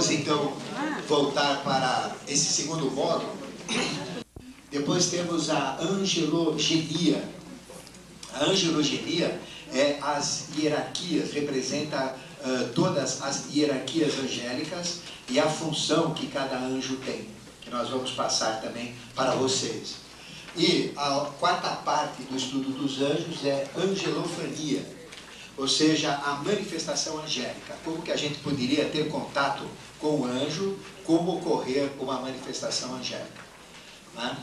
Vamos então voltar para esse segundo módulo. Depois temos a angelogenia. A angelogenia é as hierarquias, representa todas as hierarquias angélicas e a função que cada anjo tem, que nós vamos passar também para vocês. E a quarta parte do estudo dos anjos é angelofania, ou seja, a manifestação angélica. Como que a gente poderia ter contato com o anjo, como ocorrer uma manifestação angélica. Né?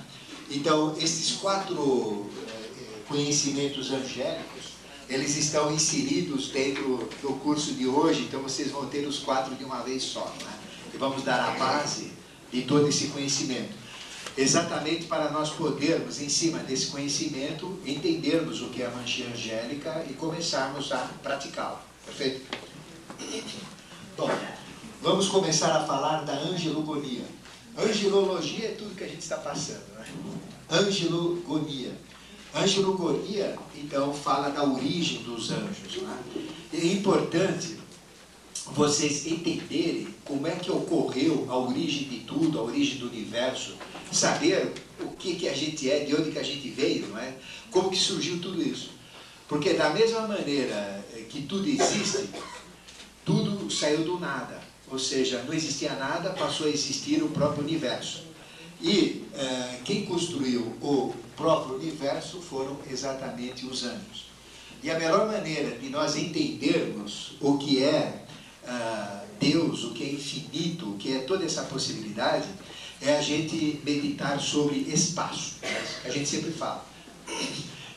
Então, esses quatro conhecimentos angélicos, eles estão inseridos dentro do curso de hoje, então vocês vão ter os quatro de uma vez só. Né? E vamos dar a base de todo esse conhecimento. Exatamente para nós podermos, em cima desse conhecimento, entendermos o que é a magia angélica e começarmos a praticá-lo. Perfeito? Bom, vamos começar a falar da angelogonia. Angelologia é tudo que a gente está passando, né? Angelogonia. Angelogonia, então, fala da origem dos anjos. Né? É importante vocês entenderem como é que ocorreu a origem de tudo, a origem do universo, saber o que a gente é, de onde que a gente veio, não é? Como que surgiu tudo isso. Porque da mesma maneira que tudo existe, tudo saiu do nada. Ou seja, não existia nada, passou a existir o próprio universo. E quem construiu o próprio universo foram exatamente os anjos. E a melhor maneira de nós entendermos o que é Deus, o que é infinito, o que é toda essa possibilidade, é a gente meditar sobre espaço, que a gente sempre fala.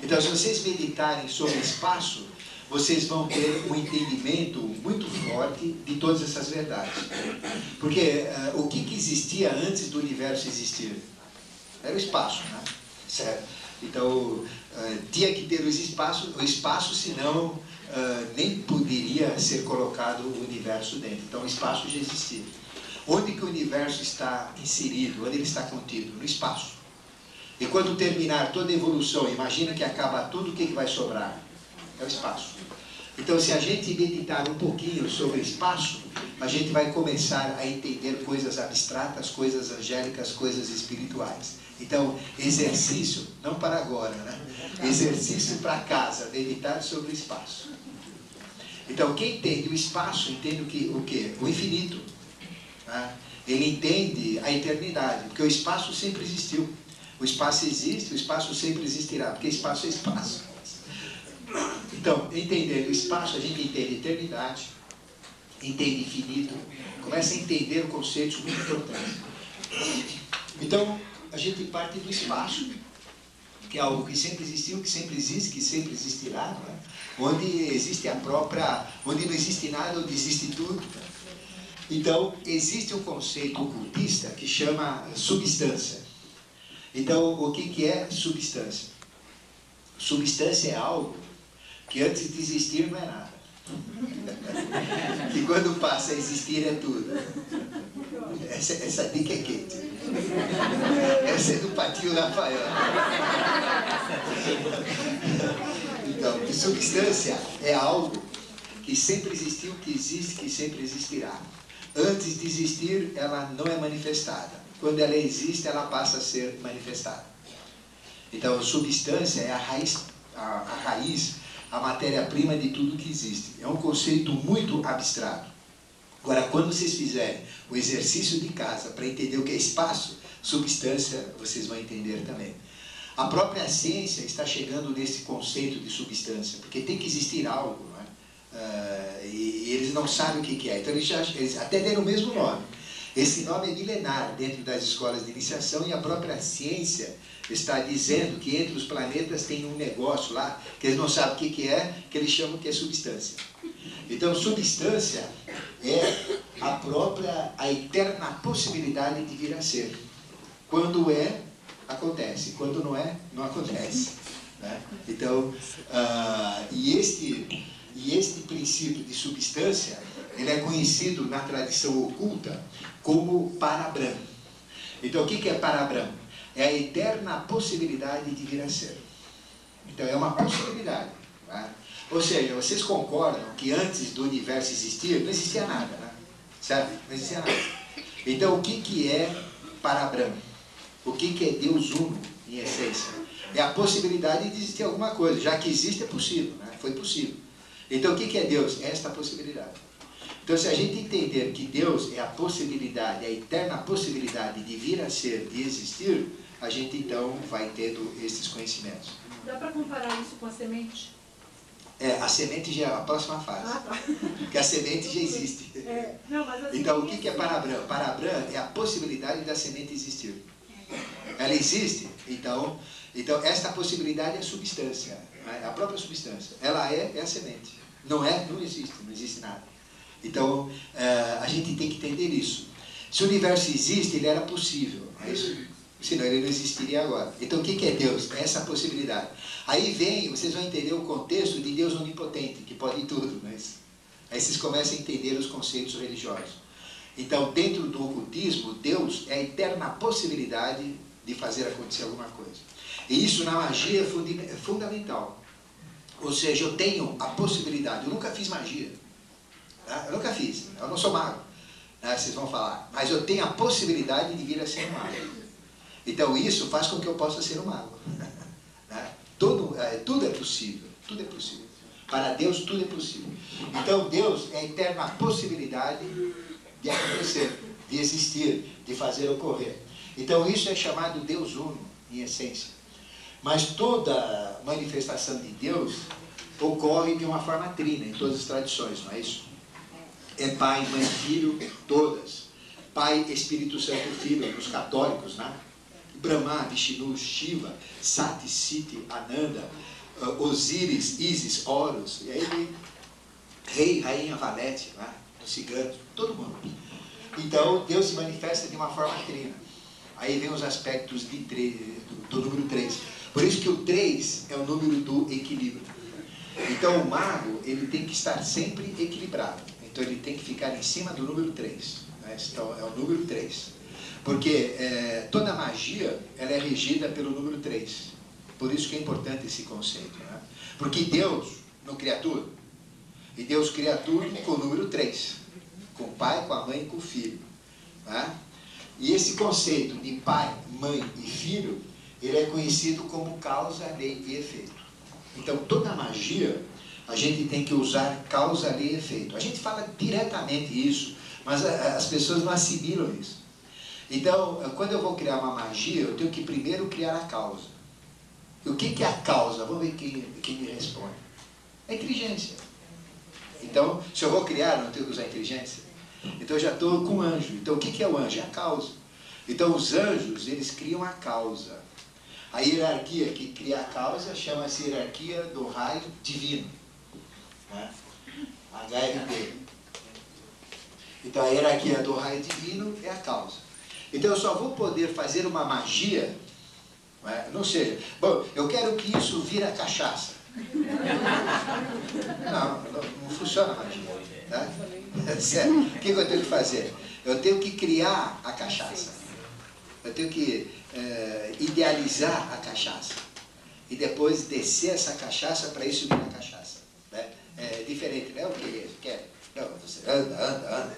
Então, se vocês meditarem sobre espaço, vocês vão ter um entendimento muito forte de todas essas verdades. Porque o que existia antes do universo existir? Era o espaço, né? Certo? Então, tinha que ter o espaço, senão nem poderia ser colocado o universo dentro. Então, o espaço já existia. Onde que o universo está inserido? Onde ele está contido? No espaço. E quando terminar toda a evolução, imagina que acaba tudo, o que vai sobrar? É o espaço. Então, se a gente meditar um pouquinho sobre o espaço, a gente vai começar a entender coisas abstratas, coisas angélicas, coisas espirituais. Então, exercício, não para agora, né? Exercício para casa, meditar sobre o espaço. Então, quem entende o espaço, entende o quê? O infinito. Né? Ele entende a eternidade, porque o espaço sempre existiu. O espaço existe, o espaço sempre existirá, porque espaço é espaço. Então, entendendo o espaço, a gente entende eternidade, entende infinito, começa a entender conceitos muito importantes. Então, a gente parte do espaço, que é algo que sempre existiu, que sempre existe, que sempre existirá, né? Onde existe onde não existe nada, onde existe tudo. Né? Então, existe um conceito ocultista que chama substância. Então, o que é substância? Substância é algo que antes de existir não é nada. E quando passa a existir é tudo. Essa dica é quente. Essa é do Patinho Rafael. Então, que substância é algo que sempre existiu, que existe, que sempre existirá. Antes de existir, ela não é manifestada. Quando ela existe, ela passa a ser manifestada. Então, substância é a raiz, a matéria-prima de tudo que existe. É um conceito muito abstrato. Agora, quando vocês fizerem o exercício de casa para entender o que é espaço, substância, vocês vão entender também. A própria ciência está chegando nesse conceito de substância, porque tem que existir algo, não é? E eles não sabem o que é. Então, eles até deram o mesmo nome. Esse nome é milenar dentro das escolas de iniciação e a própria ciência está dizendo que entre os planetas tem um negócio lá, que eles não sabem o que é, que eles chamam que é substância. Então, substância é a eterna possibilidade de vir a ser. Quando é, acontece. Quando não é, não acontece. Né? Então, e este princípio de substância, ele é conhecido na tradição oculta como Parabrahma. Então, o que é Parabrahma? É a eterna possibilidade de vir a ser. Então, é uma possibilidade. Né? Ou seja, vocês concordam que antes do universo existir, não existia nada. Né? Certo? Não existia nada. Então, o que é para Abraão? O que é Deus uno, em essência? É a possibilidade de existir alguma coisa. Já que existe, é possível, né? Foi possível. Então, o que é Deus? É esta possibilidade. Então, se a gente entender que Deus é a possibilidade, a eterna possibilidade de vir a ser, de existir, a gente então vai tendo esses conhecimentos. Dá para comparar isso com a semente? A semente já é a próxima fase. Porque a semente já existe. Não, mas então, o que é para Abraão? Para Abraão é a possibilidade da semente existir. Ela existe, então esta possibilidade é a substância, a própria substância. Ela é a semente. Não existe nada. Então, a gente tem que entender isso. Se o universo existe, ele era possível, não é isso? Senão ele não existiria agora. Então, o que é Deus? É essa possibilidade. Aí vocês vão entender o contexto de Deus onipotente, que pode tudo, não é isso? Aí vocês começam a entender os conceitos religiosos. Então, dentro do ocultismo, Deus é a eterna possibilidade de fazer acontecer alguma coisa. E isso na magia é fundamental. Ou seja, eu tenho a possibilidade, eu nunca fiz magia. Tá? Eu nunca fiz, eu não sou mago. Né? Vocês vão falar, mas eu tenho a possibilidade de vir a ser um mago. Então isso faz com que eu possa ser um mago. Né? Tudo é possível, tudo é possível. Para Deus tudo é possível. Então Deus é a eterna possibilidade de acontecer, de existir, de fazer ocorrer. Então isso é chamado Deus uno, em essência. Mas toda manifestação de Deus ocorre de uma forma trina, em todas as tradições, não é isso? É Pai, Mãe, Filho, todas. Pai, Espírito Santo, Filho, nos católicos, né? Brahma, Vishnu, Shiva, Sati, Siti, Ananda, Osíris, Isis, Horus, e aí vem Rei, Rainha, Valete, né? Os ciganos, todo mundo. Então, Deus se manifesta de uma forma trina. Aí vem os aspectos do número 3. Por isso que o 3 é o número do equilíbrio. Então, o mago, ele tem que estar sempre equilibrado. Então, ele tem que ficar em cima do número 3. Né? Então, é o número 3. Porque toda magia, ela é regida pelo número 3. Por isso que é importante esse conceito. Né? Porque Deus não cria tudo. E Deus cria tudo com o número 3. Com o pai, com a mãe e com o filho. Né? E esse conceito de pai, mãe e filho, ele é conhecido como causa, lei e efeito. Então, toda magia, a gente tem que usar causa, lei e efeito. A gente fala diretamente isso, mas as pessoas não assimilam isso. Então, quando eu vou criar uma magia, eu tenho que primeiro criar a causa. E o que é a causa? Vamos ver quem me responde. É a inteligência. Então, se eu vou criar, eu não tenho que usar a inteligência. Então, eu já estou com anjo. Então, o que é o anjo? É a causa. Então, os anjos, eles criam a causa. A hierarquia que cria a causa chama-se hierarquia do raio divino. Né? HRD. Então, a hierarquia do raio divino é a causa. Então, eu só vou poder fazer uma magia, não seja, bom, eu quero que isso vira cachaça. Não funciona a magia. Tá? Sério, o que eu tenho que fazer? Eu tenho que criar a cachaça. Eu tenho que idealizar a cachaça. E depois descer essa cachaça para isso virar cachaça. Né? É diferente, né? O que quer? Não, você anda.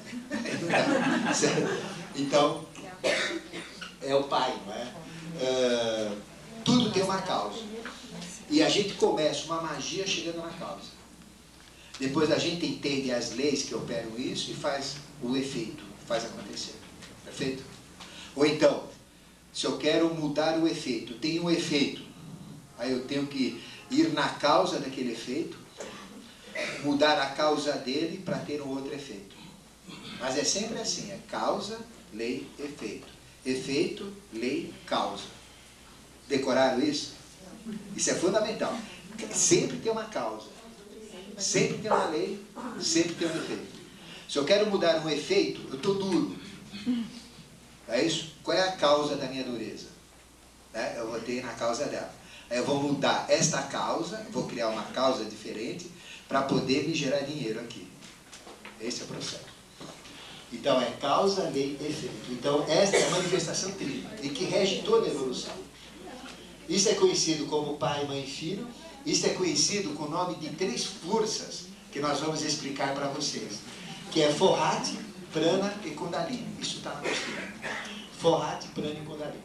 Então, é o pai, não é? Tudo tem uma causa. E a gente começa uma magia chegando na causa. Depois a gente entende as leis que operam isso e faz o efeito, faz acontecer. Perfeito? Ou então, se eu quero mudar o efeito, tem um efeito, aí eu tenho que ir na causa daquele efeito, mudar a causa dele para ter um outro efeito. Mas é sempre assim, é causa, lei, efeito. Efeito, lei, causa. Decoraram isso? Isso é fundamental. Sempre tem uma causa. Sempre tem uma lei, sempre tem um efeito. Se eu quero mudar um efeito, eu estou duro. É isso? Qual é a causa da minha dureza? Eu vou ter na causa dela. Aí eu vou mudar esta causa, vou criar uma causa diferente para poder me gerar dinheiro aqui. Esse é o processo. Então é causa, lei, efeito. Então esta é a manifestação trina e que rege toda a evolução. Isso é conhecido como pai, mãe e filho. Isso é conhecido com o nome de 3 forças que nós vamos explicar para vocês. Que é Forrati, Prana e Kundalini. Isso está na postura. Forrati, Prana e Kundalini.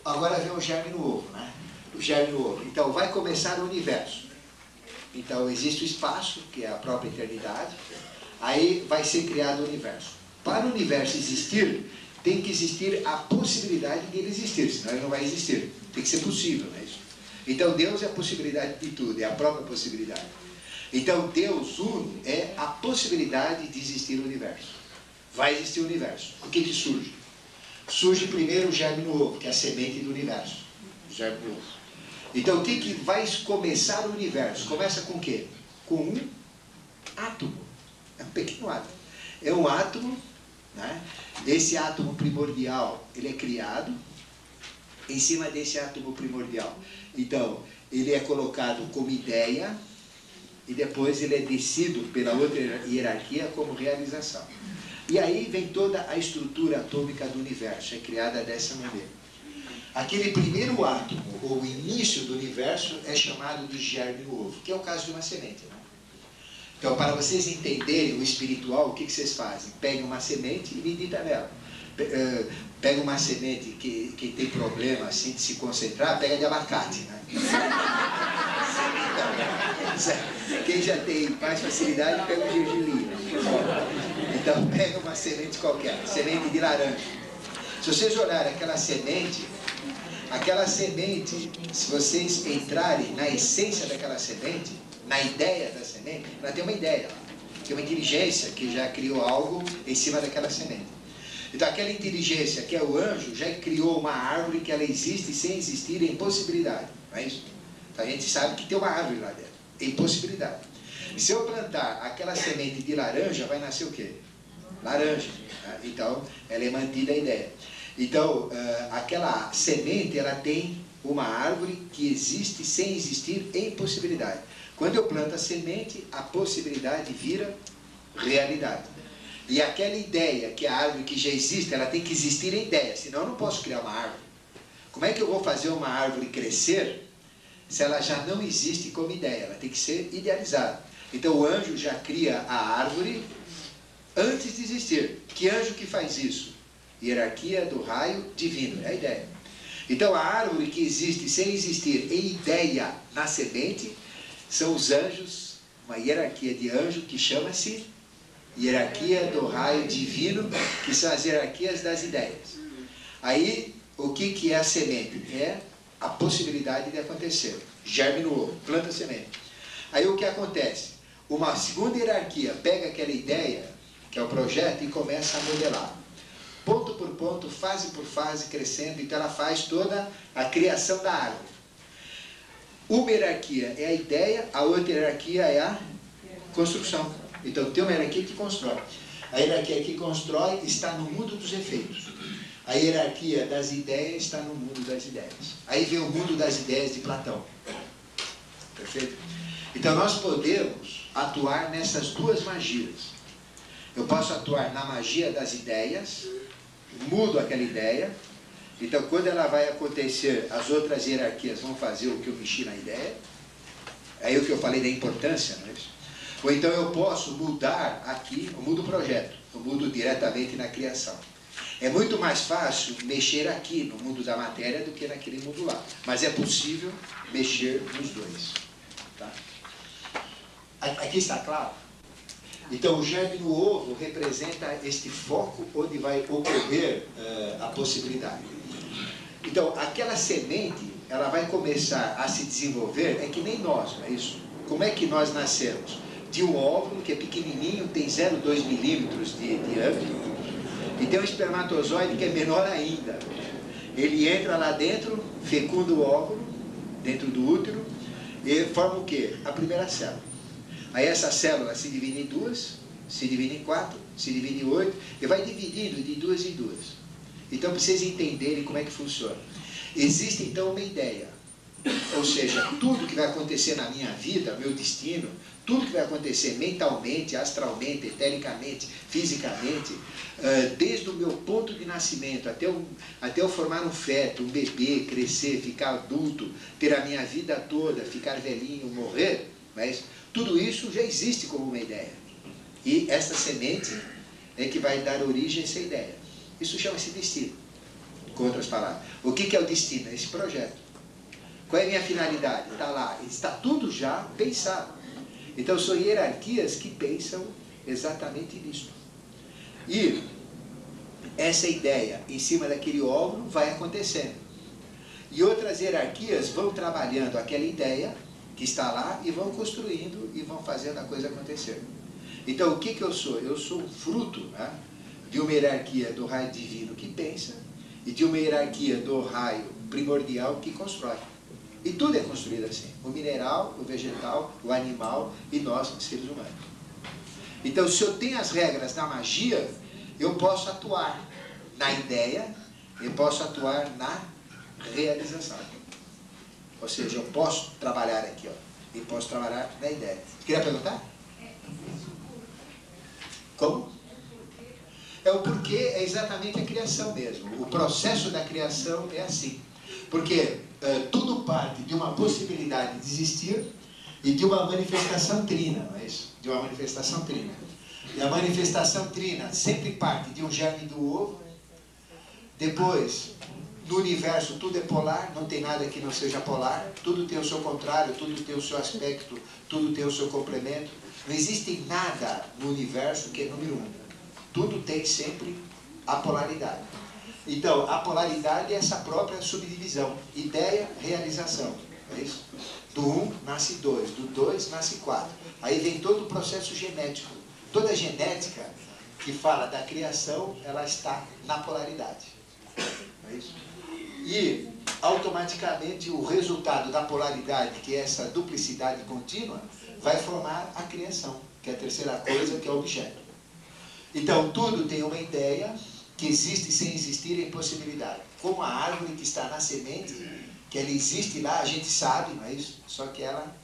Agora vem o germe no ovo, né? O germe no ovo. Então, vai começar o universo. Então, existe o espaço, que é a própria eternidade. Aí vai ser criado o universo. Para o universo existir, tem que existir a possibilidade de ele existir, senão ele não vai existir. Tem que ser possível, não é isso? Então, Deus é a possibilidade de tudo, é a própria possibilidade. Então, Deus uno é a possibilidade de existir o universo. Vai existir o universo. O que surge? Surge primeiro o germe no ovo, que é a semente do universo. O germe no ovo. Então, o que vai começar o universo? Começa com o quê? Com um átomo. É um pequeno átomo. É um átomo, né? Esse átomo primordial, ele é criado em cima desse átomo primordial. Então, ele é colocado como ideia e depois ele é descido pela outra hierarquia como realização. E aí vem toda a estrutura atômica do universo, é criada dessa maneira. Aquele primeiro átomo, ou o início do universo, é chamado de germe no ovo, que é o caso de uma semente, né? Então, para vocês entenderem o espiritual, o que vocês fazem? Pegam uma semente e meditam nela. Pega uma semente que tem problema assim, de se concentrar, pega de abacate, né? Quem já tem mais facilidade, pega o gergelim. Então, pega uma semente qualquer, semente de laranja. Se vocês olharem aquela semente, se vocês entrarem na essência daquela semente, na ideia da semente, ela tem uma ideia, tem uma inteligência que já criou algo em cima daquela semente. Então, aquela inteligência, que é o anjo, já criou uma árvore que ela existe sem existir em possibilidade, não é isso? Então, a gente sabe que tem uma árvore lá dentro, em possibilidade. E se eu plantar aquela semente de laranja, vai nascer o quê? Laranja. Então, ela é mantida a ideia. Então, aquela semente, ela tem uma árvore que existe sem existir em possibilidade. Quando eu planto a semente, a possibilidade vira realidade. E aquela ideia, que é a árvore que já existe, ela tem que existir em ideia, senão eu não posso criar uma árvore. Como é que eu vou fazer uma árvore crescer se ela já não existe como ideia? Ela tem que ser idealizada. Então o anjo já cria a árvore antes de existir. Que anjo que faz isso? Hierarquia do raio divino, é a ideia. Então a árvore que existe sem existir em ideia na semente, são os anjos, uma hierarquia de anjo que chama-se hierarquia do raio divino, que são as hierarquias das ideias. Aí, o que é a semente? É a possibilidade de acontecer. Germe no ovo, planta a semente. Aí o que acontece? Uma segunda hierarquia pega aquela ideia, que é o projeto, e começa a modelar. Ponto por ponto, fase por fase, crescendo. Então ela faz toda a criação da árvore. Uma hierarquia é a ideia, a outra hierarquia é a construção. Então tem uma hierarquia que constrói. A hierarquia que constrói está no mundo dos efeitos. A hierarquia das ideias está no mundo das ideias. Aí vem o mundo das ideias de Platão. Perfeito? Então nós podemos atuar nessas duas magias. Eu posso atuar na magia das ideias, mudo aquela ideia. Então quando ela vai acontecer, as outras hierarquias vão fazer o que eu mexi na ideia. Aí o que eu falei da importância, não é isso? Ou então eu posso mudar aqui, eu mudo o projeto, eu mudo diretamente na criação. É muito mais fácil mexer aqui no mundo da matéria do que naquele mundo lá. Mas é possível mexer nos dois. Tá? Aqui está claro? Então o germe no ovo representa este foco onde vai ocorrer a possibilidade. Então aquela semente, ela vai começar a se desenvolver, é que nem nós, não é isso? Como é que nós nascemos? De um óvulo que é pequenininho, tem 0,2 milímetros de diâmetro, e tem um espermatozoide que é menor ainda. Ele entra lá dentro, fecunda o óvulo, dentro do útero, e forma o quê? A primeira célula. Aí essa célula se divide em duas, se divide em 4, se divide em 8, e vai dividindo de duas em duas. Então, para vocês entenderem como é que funciona. Existe, então, uma ideia. Ou seja, tudo que vai acontecer na minha vida, meu destino, tudo que vai acontecer mentalmente, astralmente, etericamente, fisicamente, desde o meu ponto de nascimento até eu formar um feto, um bebê, crescer, ficar adulto, ter a minha vida toda, ficar velhinho, morrer, mas tudo isso já existe como uma ideia. E essa semente é que vai dar origem a essa ideia. Isso chama-se destino, com outras palavras. O que é o destino? É esse projeto. Qual é a minha finalidade? Está lá, está tudo já pensado. Então são hierarquias que pensam exatamente nisso. E essa ideia em cima daquele óvulo vai acontecendo. E outras hierarquias vão trabalhando aquela ideia que está lá e vão construindo e vão fazendo a coisa acontecer. Então o que eu sou? Eu sou um fruto, né, de uma hierarquia do raio divino que pensa e de uma hierarquia do raio primordial que constrói. E tudo é construído assim. O mineral, o vegetal, o animal e nós, seres humanos. Então se eu tenho as regras da magia, eu posso atuar na ideia, eu posso atuar na realização. Ou seja, eu posso trabalhar aqui, ó, e posso trabalhar na ideia. Queria perguntar? Como? É o porquê, é exatamente a criação mesmo. O processo da criação é assim. Porque tudo parte de uma possibilidade de existir e de uma manifestação trina, não é isso? De uma manifestação trina. E a manifestação trina sempre parte de um germe do ovo. Depois, no universo tudo é polar, não tem nada que não seja polar. Tudo tem o seu contrário, tudo tem o seu aspecto, tudo tem o seu complemento. Não existe nada no universo que é número um. Tudo tem sempre a polaridade. Então, a polaridade é essa própria subdivisão. Ideia, realização. É isso? Do 1 nasce 2, do 2 nasce 4. Aí vem todo o processo genético. Toda a genética que fala da criação, ela está na polaridade. É isso? E, automaticamente, o resultado da polaridade, que é essa duplicidade contínua, vai formar a criação, que é a terceira coisa, que é o objeto. Então, tudo tem uma ideia que existe sem existir em possibilidade. Como a árvore que está na semente, que ela existe lá, a gente sabe, não é isso? Só que ela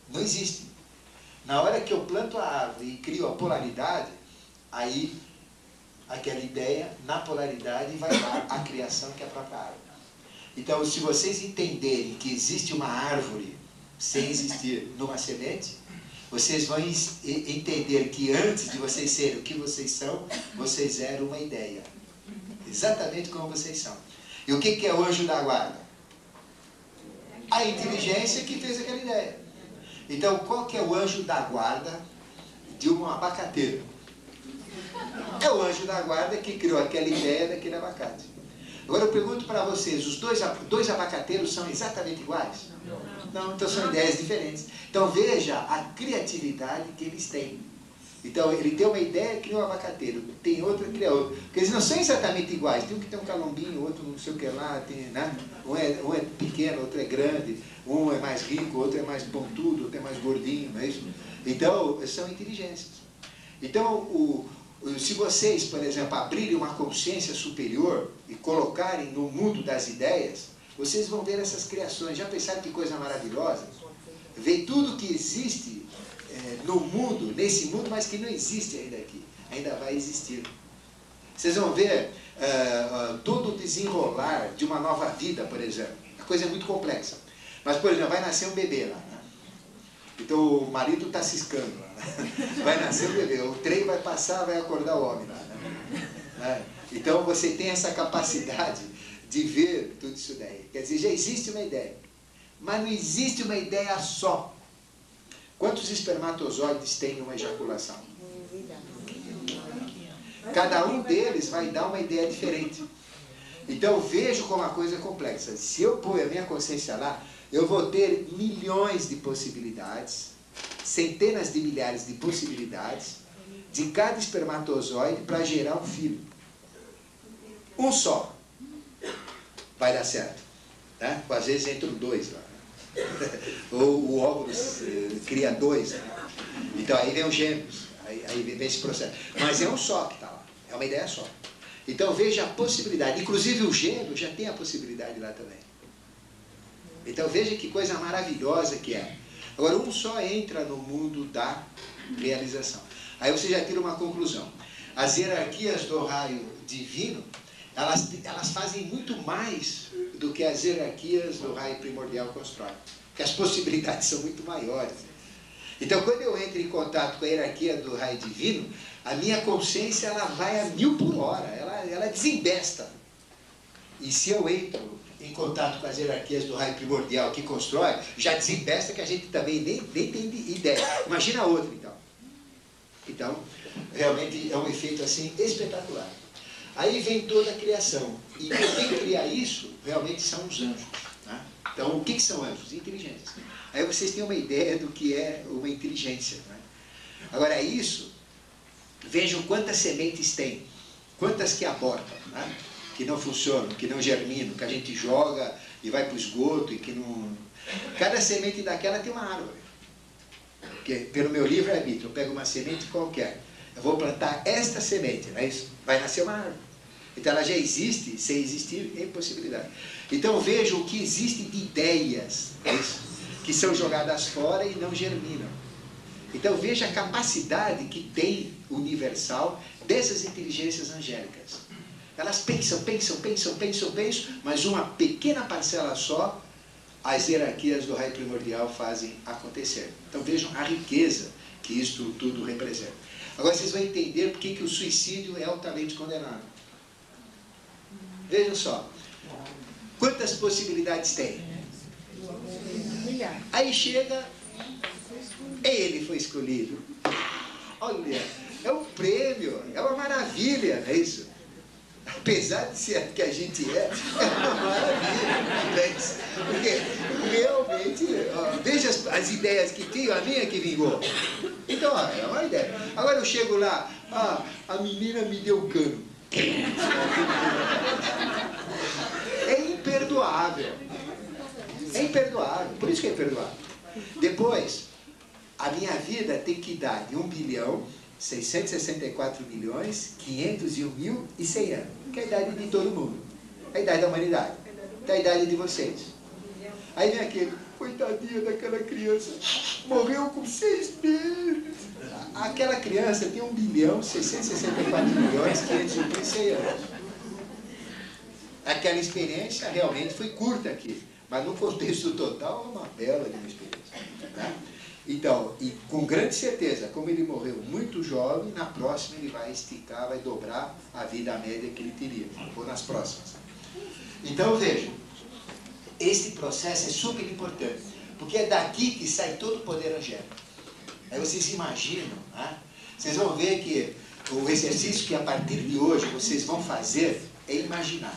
não existe. Na hora que eu planto a árvore e crio a polaridade, aí aquela ideia, na polaridade, vai dar a criação que é a própria árvore. Então, se vocês entenderem que existe uma árvore sem existir numa semente, vocês vão entender que antes de vocês serem o que vocês são, vocês eram uma ideia. Exatamente como vocês são. E o que é o anjo da guarda? A inteligência que fez aquela ideia. Então, qual que é o anjo da guarda de um abacateiro? É o anjo da guarda que criou aquela ideia daquele abacate. Agora eu pergunto para vocês, os dois abacateiros são exatamente iguais? Não, então são ideias diferentes. Então veja a criatividade que eles têm. Então ele tem uma ideia, cria um abacateiro, tem outra, cria outro. Porque eles não são exatamente iguais. Tem um que tem um calombinho, outro não sei o que lá, tem, né? Um é pequeno, outro é grande, um é mais rico, outro é mais pontudo, outro é mais gordinho, não é isso? Então são inteligências. Então se vocês, por exemplo, abrirem uma consciência superior e colocarem no mundo das ideias, vocês vão ver essas criações. Já pensaram que coisa maravilhosa? Ver tudo que existe no mundo, nesse mundo, mas que não existe ainda aqui. Ainda vai existir. Vocês vão ver todo o desenrolar de uma nova vida, por exemplo. A coisa é muito complexa. Mas, por exemplo, vai nascer um bebê lá, né? Então o marido está ciscando lá, né? Vai nascer um bebê, o trem vai passar, vai acordar o homem lá, né? Então você tem essa capacidade de ver tudo isso daí. Quer dizer, já existe uma ideia. Mas não existe uma ideia só. Quantos espermatozoides tem numa ejaculação? Cada um deles vai dar uma ideia diferente. Então vejo como a coisa é complexa. Se eu pôr a minha consciência lá, eu vou ter milhões de possibilidades, centenas de milhares de possibilidades, de cada espermatozoide para gerar um filho. Um só vai dar certo. Né? Às vezes entram dois lá. Ou o óvulo cria dois. Né? Então aí vem os gêmeos. Aí vem esse processo. Mas é um só que está lá. É uma ideia só. Então veja a possibilidade. Inclusive o gêmeo já tem a possibilidade lá também. Então veja que coisa maravilhosa que é. Agora um só entra no mundo da realização. Aí você já tira uma conclusão. As hierarquias do raio divino, elas fazem muito mais do que as hierarquias do raio primordial constroem. Porque as possibilidades são muito maiores. Então, quando eu entro em contato com a hierarquia do raio divino, a minha consciência ela vai a 1000 por hora, ela desembesta. E se eu entro em contato com as hierarquias do raio primordial que constrói, já desembesta que a gente também nem tem ideia. Imagina outra, então. Então, realmente é um efeito assim espetacular. Aí vem toda a criação. E quem cria isso realmente são os anjos. Né? Então, o que são anjos? Inteligentes. Aí vocês têm uma ideia do que é uma inteligência. Né? Agora, isso, vejam quantas sementes tem. Quantas que abortam, né? Que não funcionam, que não germinam, que a gente joga e vai para o esgoto e que não... Cada semente daquela tem uma árvore. Porque, pelo meu livre-arbítrio, eu pego uma semente qualquer. Eu vou plantar esta semente, não é isso? Vai nascer uma árvore. Então ela já existe, sem existir, é impossibilidade. Então vejam o que existe de ideias, é isso? Que são jogadas fora e não germinam. Então veja a capacidade que tem universal dessas inteligências angélicas. Elas pensam, mas uma pequena parcela só, as hierarquias do raio primordial fazem acontecer. Então vejam a riqueza que isto tudo representa. Agora vocês vão entender por que o suicídio é altamente condenado. Vejam só. Quantas possibilidades tem? Aí chega, ele foi escolhido. Olha, é um prêmio, é uma maravilha, não é isso? Apesar de ser que a gente é uma maravilha. Porque realmente, ó, veja as ideias que tinha, a minha que vingou. Então, ó, é uma ideia. Agora eu chego lá, a menina me deu cano. É imperdoável. É imperdoável. Por isso que é imperdoável. Depois, a minha vida tem que dar de 1.664.501.100 anos, que é a idade de todo mundo, a idade da humanidade, que é a idade de vocês. Aí vem aquele, coitadinha daquela criança, morreu com 6 meses. Aquela criança tem 1.664.501.100 anos. Aquela experiência realmente foi curta aqui, mas no contexto total é uma bela de uma experiência. Né? Então, e com grande certeza, como ele morreu muito jovem, na próxima ele vai esticar, vai dobrar a vida média que ele teria, ou nas próximas. Então, vejam, esse processo é super importante, porque é daqui que sai todo o poder angélico. Aí vocês imaginam, né? Vocês vão ver que o exercício que a partir de hoje vocês vão fazer é imaginar.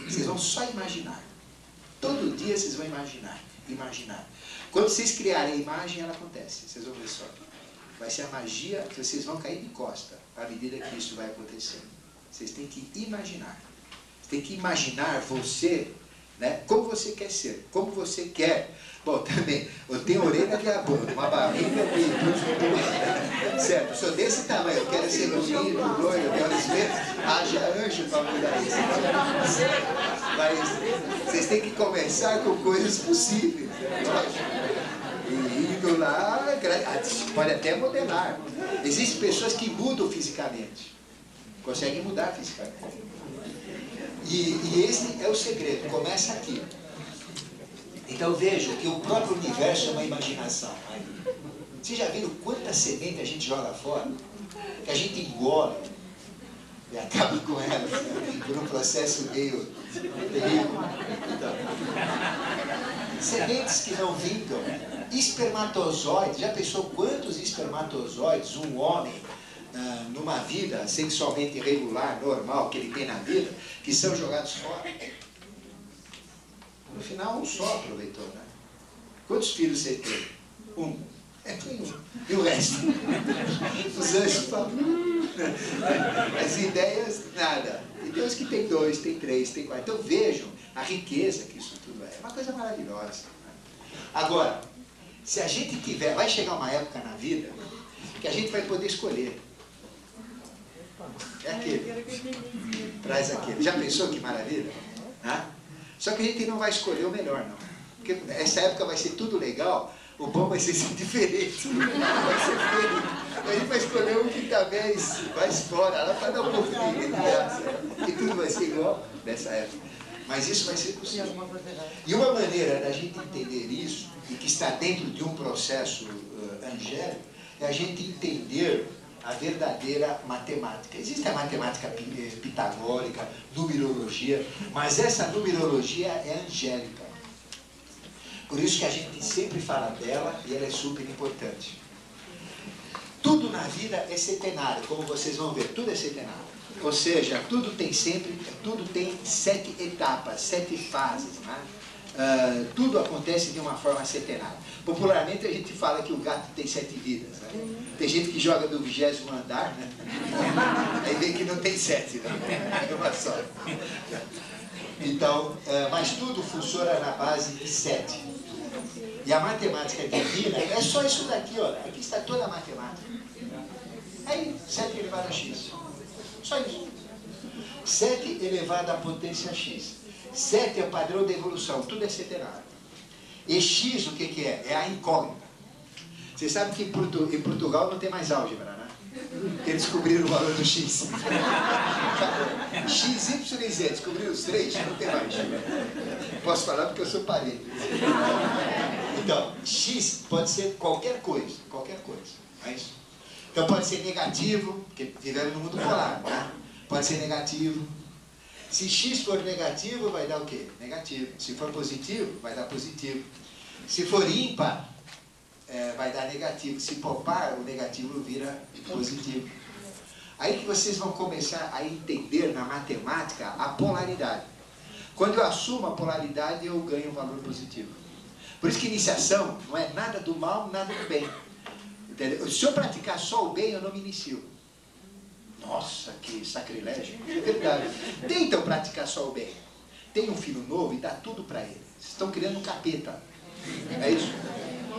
Vocês vão só imaginar. Todo dia vocês vão imaginar. Quando vocês criarem a imagem, ela acontece. Vocês vão ver só. Vai ser a magia que vocês vão cair de costa à medida que isso vai acontecer. Vocês têm que imaginar. Você tem que imaginar você, né, como você quer ser, como você quer. Bom, também, eu tenho orelha de abono, uma barriga de certo, eu sou desse tamanho, eu quero ser bonito, doido, eu quero ser, haja anjo para mudar isso. Mas vocês têm que começar com coisas possíveis, lógico. E indo lá, pode até modelar. Existem pessoas que mudam fisicamente, conseguem mudar fisicamente. E esse é o segredo, começa aqui. Então vejam que o próprio universo é uma imaginação. Né? Vocês já viram quanta semente a gente joga fora? Que a gente engole e acaba com ela, né? Por um processo meio terrível. Então, sementes que não vingam, espermatozoides. Já pensou quantos espermatozoides um homem, numa vida sexualmente regular, normal, que ele tem na vida, que são jogados fora? No final, um só aproveitou, né? Quantos filhos você tem? Um. Foi um. E o resto? Os anjos falam. As ideias, nada. E tem os que tem 2, tem 3, tem 4. Então vejam a riqueza que isso tudo é. É uma coisa maravilhosa. Né? Agora, se a gente tiver... Vai chegar uma época na vida que a gente vai poder escolher. É aquele. Traz aquele. Já pensou que maravilha? Hã? Só que a gente não vai escolher o melhor, não. Porque essa época vai ser tudo legal, o bom vai ser diferente. Vai ser diferente. A gente vai escolher um que está mais fora, lá para dar um pouco de graça. E tudo vai ser igual nessa época. Mas isso vai ser possível. E uma maneira da gente entender isso, e que está dentro de um processo angélico, é a gente entender a verdadeira matemática. Existe a matemática pitagórica, numerologia, mas essa numerologia é angélica. Por isso que a gente sempre fala dela e ela é super importante. Tudo na vida é centenário, como vocês vão ver, tudo é centenário. Ou seja, tudo tem 7 etapas, 7 fases, né? Tudo acontece de uma forma centenária. Popularmente a gente fala que o gato tem 7 vidas, né? Tem gente que joga do 20º andar, né? Aí vê que não tem 7, né? É uma só. Então, mas tudo funciona na base de 7. E a matemática divina é só isso daqui, ó. Aqui está toda a matemática. Aí, 7 elevado a x. Só isso. 7 elevado à potência x. 7 é o padrão da evolução, tudo é centenário. E x o que é? É a incógnita. Você sabe que em Portugal não tem mais álgebra, né? Porque eles descobriram o valor do x. X, y e z, descobriram os 3, não tem mais. Posso falar porque eu sou parente. Então, x pode ser qualquer coisa, não é isso? Então pode ser negativo, porque vivemos no mundo polar, né? Pode ser negativo. Se x for negativo, vai dar o quê? Negativo. Se for positivo, vai dar positivo. Se for ímpar, vai dar negativo. Se for par, o negativo vira positivo. Aí que vocês vão começar a entender na matemática a polaridade. Quando eu assumo a polaridade, eu ganho um valor positivo. Por isso que iniciação não é nada do mal, nada do bem. Entendeu? Se eu praticar só o bem, eu não me inicio. Nossa, que sacrilégio. É verdade. Tentam praticar só o bem. Tem um filho novo e dá tudo para ele. Vocês estão criando um capeta. É isso?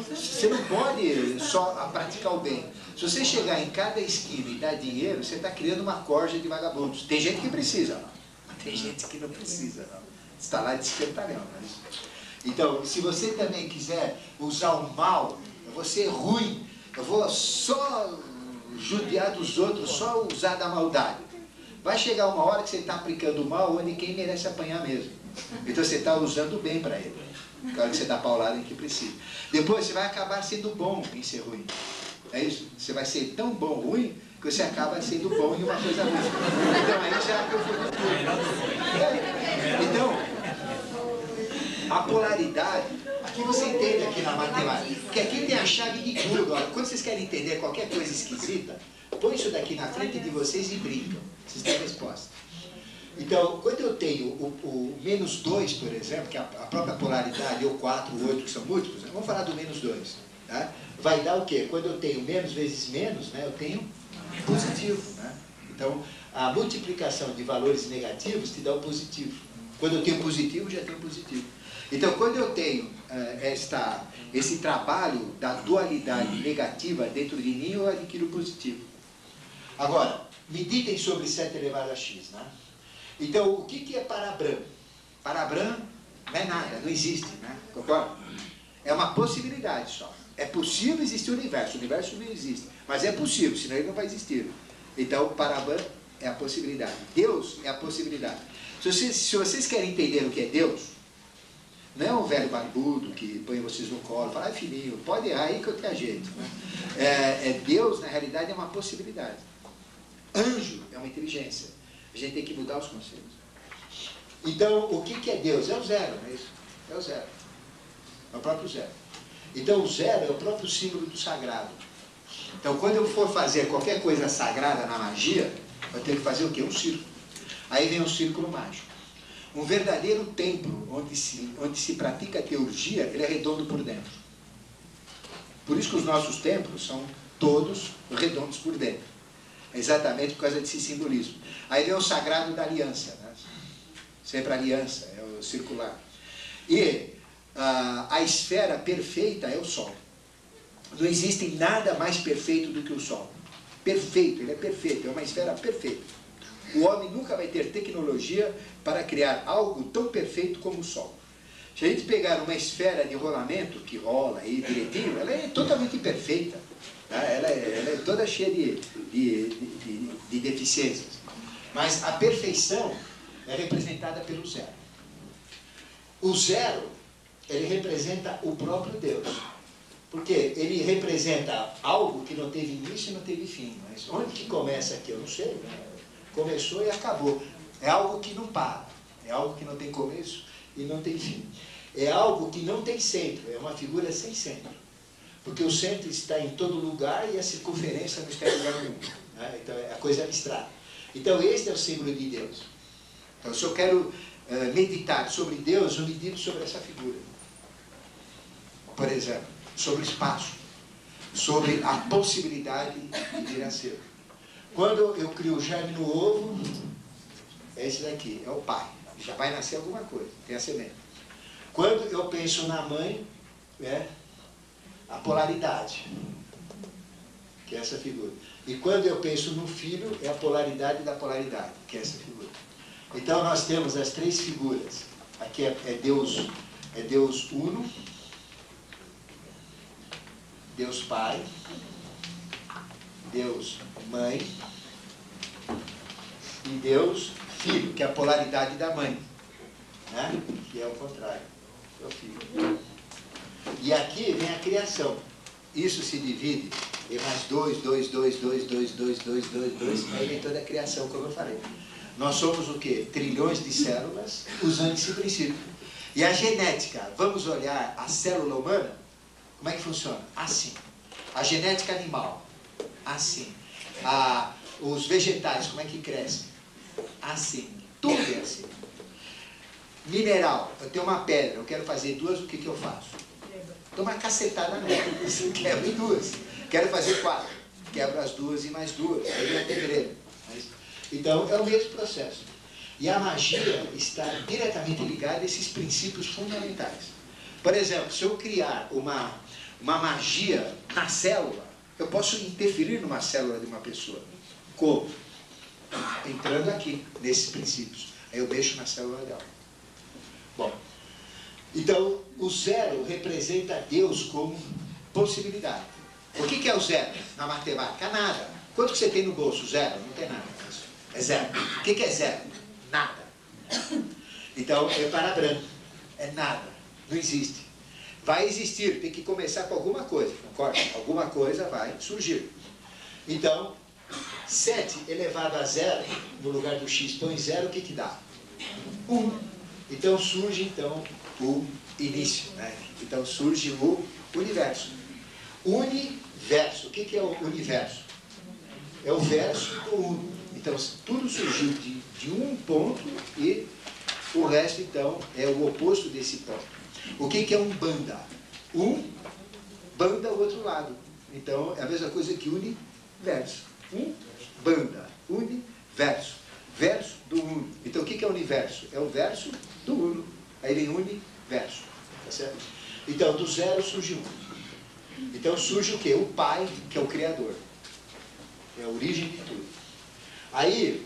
Você não pode só praticar o bem. Se você chegar em cada esquina e dar dinheiro, você está criando uma corja de vagabundos. Tem gente que precisa, não. Mas tem gente que não precisa, não. Está lá de despertalhão, não é isso? Então, se você também quiser usar o mal, eu vou ser ruim, eu vou só judiar dos outros, só usar da maldade. Vai chegar uma hora que você está aplicando o mal onde quem merece apanhar mesmo. Então você está usando o bem para ele. Claro que você dá paulada em que precisa. Depois você vai acabar sendo bom em ser ruim. É isso? Você vai ser tão bom ruim que você acaba sendo bom em uma coisa ruim. Então aí já confundiu tudo. Então, a polaridade, aqui você entende aqui na matemática, porque aqui tem a chave de tudo. Olha, quando vocês querem entender qualquer coisa esquisita, põe isso daqui na frente de vocês e brincam. Vocês têm a resposta. Então, quando eu tenho o menos 2, por exemplo, que é a própria polaridade, ou 4, ou 8, que são múltiplos, né? Vamos falar do menos 2. Tá? Vai dar o quê? Quando eu tenho menos vezes menos, né, eu tenho positivo. Né? Então, a multiplicação de valores negativos te dá o positivo. Quando eu tenho positivo, já tenho positivo. Então, quando eu tenho esse trabalho da dualidade negativa dentro de mim, eu adquiro positivo. Agora, meditem sobre 7 elevado a x. Né? Então, o que é Parabram? Parabram não é nada, não existe. Né? Concorda? É uma possibilidade só. É possível existir o universo não existe. Mas é possível, senão ele não vai existir. Então, Parabram é a possibilidade. Deus é a possibilidade. Se vocês querem entender o que é Deus, não é um velho barbudo que põe vocês no colo e fala, filhinho, pode errar aí que eu te ajeito. Né? Deus, na realidade, é uma possibilidade. Anjo é uma inteligência. A gente tem que mudar os conceitos. Então, o que é Deus? É o zero, não é isso? É o zero. É o próprio zero. Então, o zero é o próprio símbolo do sagrado. Então, quando eu for fazer qualquer coisa sagrada na magia, eu tenho que fazer o quê? Um círculo. Aí vem um círculo mágico. Um verdadeiro templo, onde se pratica a teurgia, ele é redondo por dentro. Por isso que os nossos templos são todos redondos por dentro. Exatamente por causa desse simbolismo. Aí vem o sagrado da aliança. Né? Sempre a aliança, é o circular. E a esfera perfeita é o Sol. Não existe nada mais perfeito do que o Sol. Perfeito, ele é perfeito, é uma esfera perfeita. O homem nunca vai ter tecnologia para criar algo tão perfeito como o Sol. Se a gente pegar uma esfera de rolamento, que rola aí direitinho, ela é totalmente imperfeita. Tá? Ela é toda cheia de deficiências. Mas a perfeição é representada pelo zero. O zero, ele representa o próprio Deus. Porque ele representa algo que não teve início e não teve fim. Mas onde que começa aqui? Eu não sei. Né? Começou e acabou. É algo que não para. É algo que não tem começo e não tem fim. É algo que não tem centro. É uma figura sem centro. Porque o centro está em todo lugar e a circunferência não está em lugar nenhum. Né? Então é a coisa abstrata. Então este é o símbolo de Deus. Então se eu quero meditar sobre Deus, eu medito sobre essa figura. Por exemplo, sobre o espaço, sobre a possibilidade de nascer. Quando eu crio o germe no ovo, é esse daqui, é o pai. Já vai nascer alguma coisa, tem a semente. Quando eu penso na mãe, é a polaridade, que é essa figura. E quando eu penso no filho, é a polaridade da polaridade, que é essa figura. Então nós temos as três figuras. Aqui é Deus Uno, Deus Pai, Deus Mãe e Deus Filho, que é a polaridade da mãe, né? Que é o contrário, é o filho. E aqui vem a criação. Isso se divide em mais 2, 2, 2, 2, 2, 2, 2, 2, 2, aí vem toda a criação, como eu falei. Nós somos o quê? Trilhões de células usando esse princípio. E a genética, vamos olhar a célula humana? Como é que funciona? Assim. A genética animal, assim. Os vegetais, como é que crescem? Assim. Tudo é assim. Mineral, eu tenho uma pedra, eu quero fazer duas, o que eu faço? Dou uma cacetada nela, quebro em duas. Quero fazer 4, quebro as duas e mais duas, aí vem a pedreira. Então, é o mesmo processo. E a magia está diretamente ligada a esses princípios fundamentais. Por exemplo, se eu criar uma magia na célula, eu posso interferir numa célula de uma pessoa. Como? Entrando aqui, nesses princípios. Aí eu mexo na célula dela. Bom, então o zero representa Deus como possibilidade. O que é o zero na matemática? Nada. Quanto que você tem no bolso? Zero? Não tem nada. É zero. O que é zero? Nada. Então é para branco. É nada. Não existe. Vai existir, tem que começar com alguma coisa, concorda? Alguma coisa vai surgir. Então, 7 elevado a 0, no lugar do x põe 0, o que dá? 1. Então surge então o início, né? Então surge o universo. Universo. O que é o universo? É o verso do 1. Então tudo surgiu de um ponto e o resto então é o oposto desse ponto. O que é Umbanda? Banda o outro lado. Então é a mesma coisa que universo. Banda, universo. Verso do uno. Então o que é universo? É o verso do uno. Aí vem universo. Tá certo? Então do zero surge um. Então surge o quê? O Pai, que é o Criador. É a origem de tudo. Aí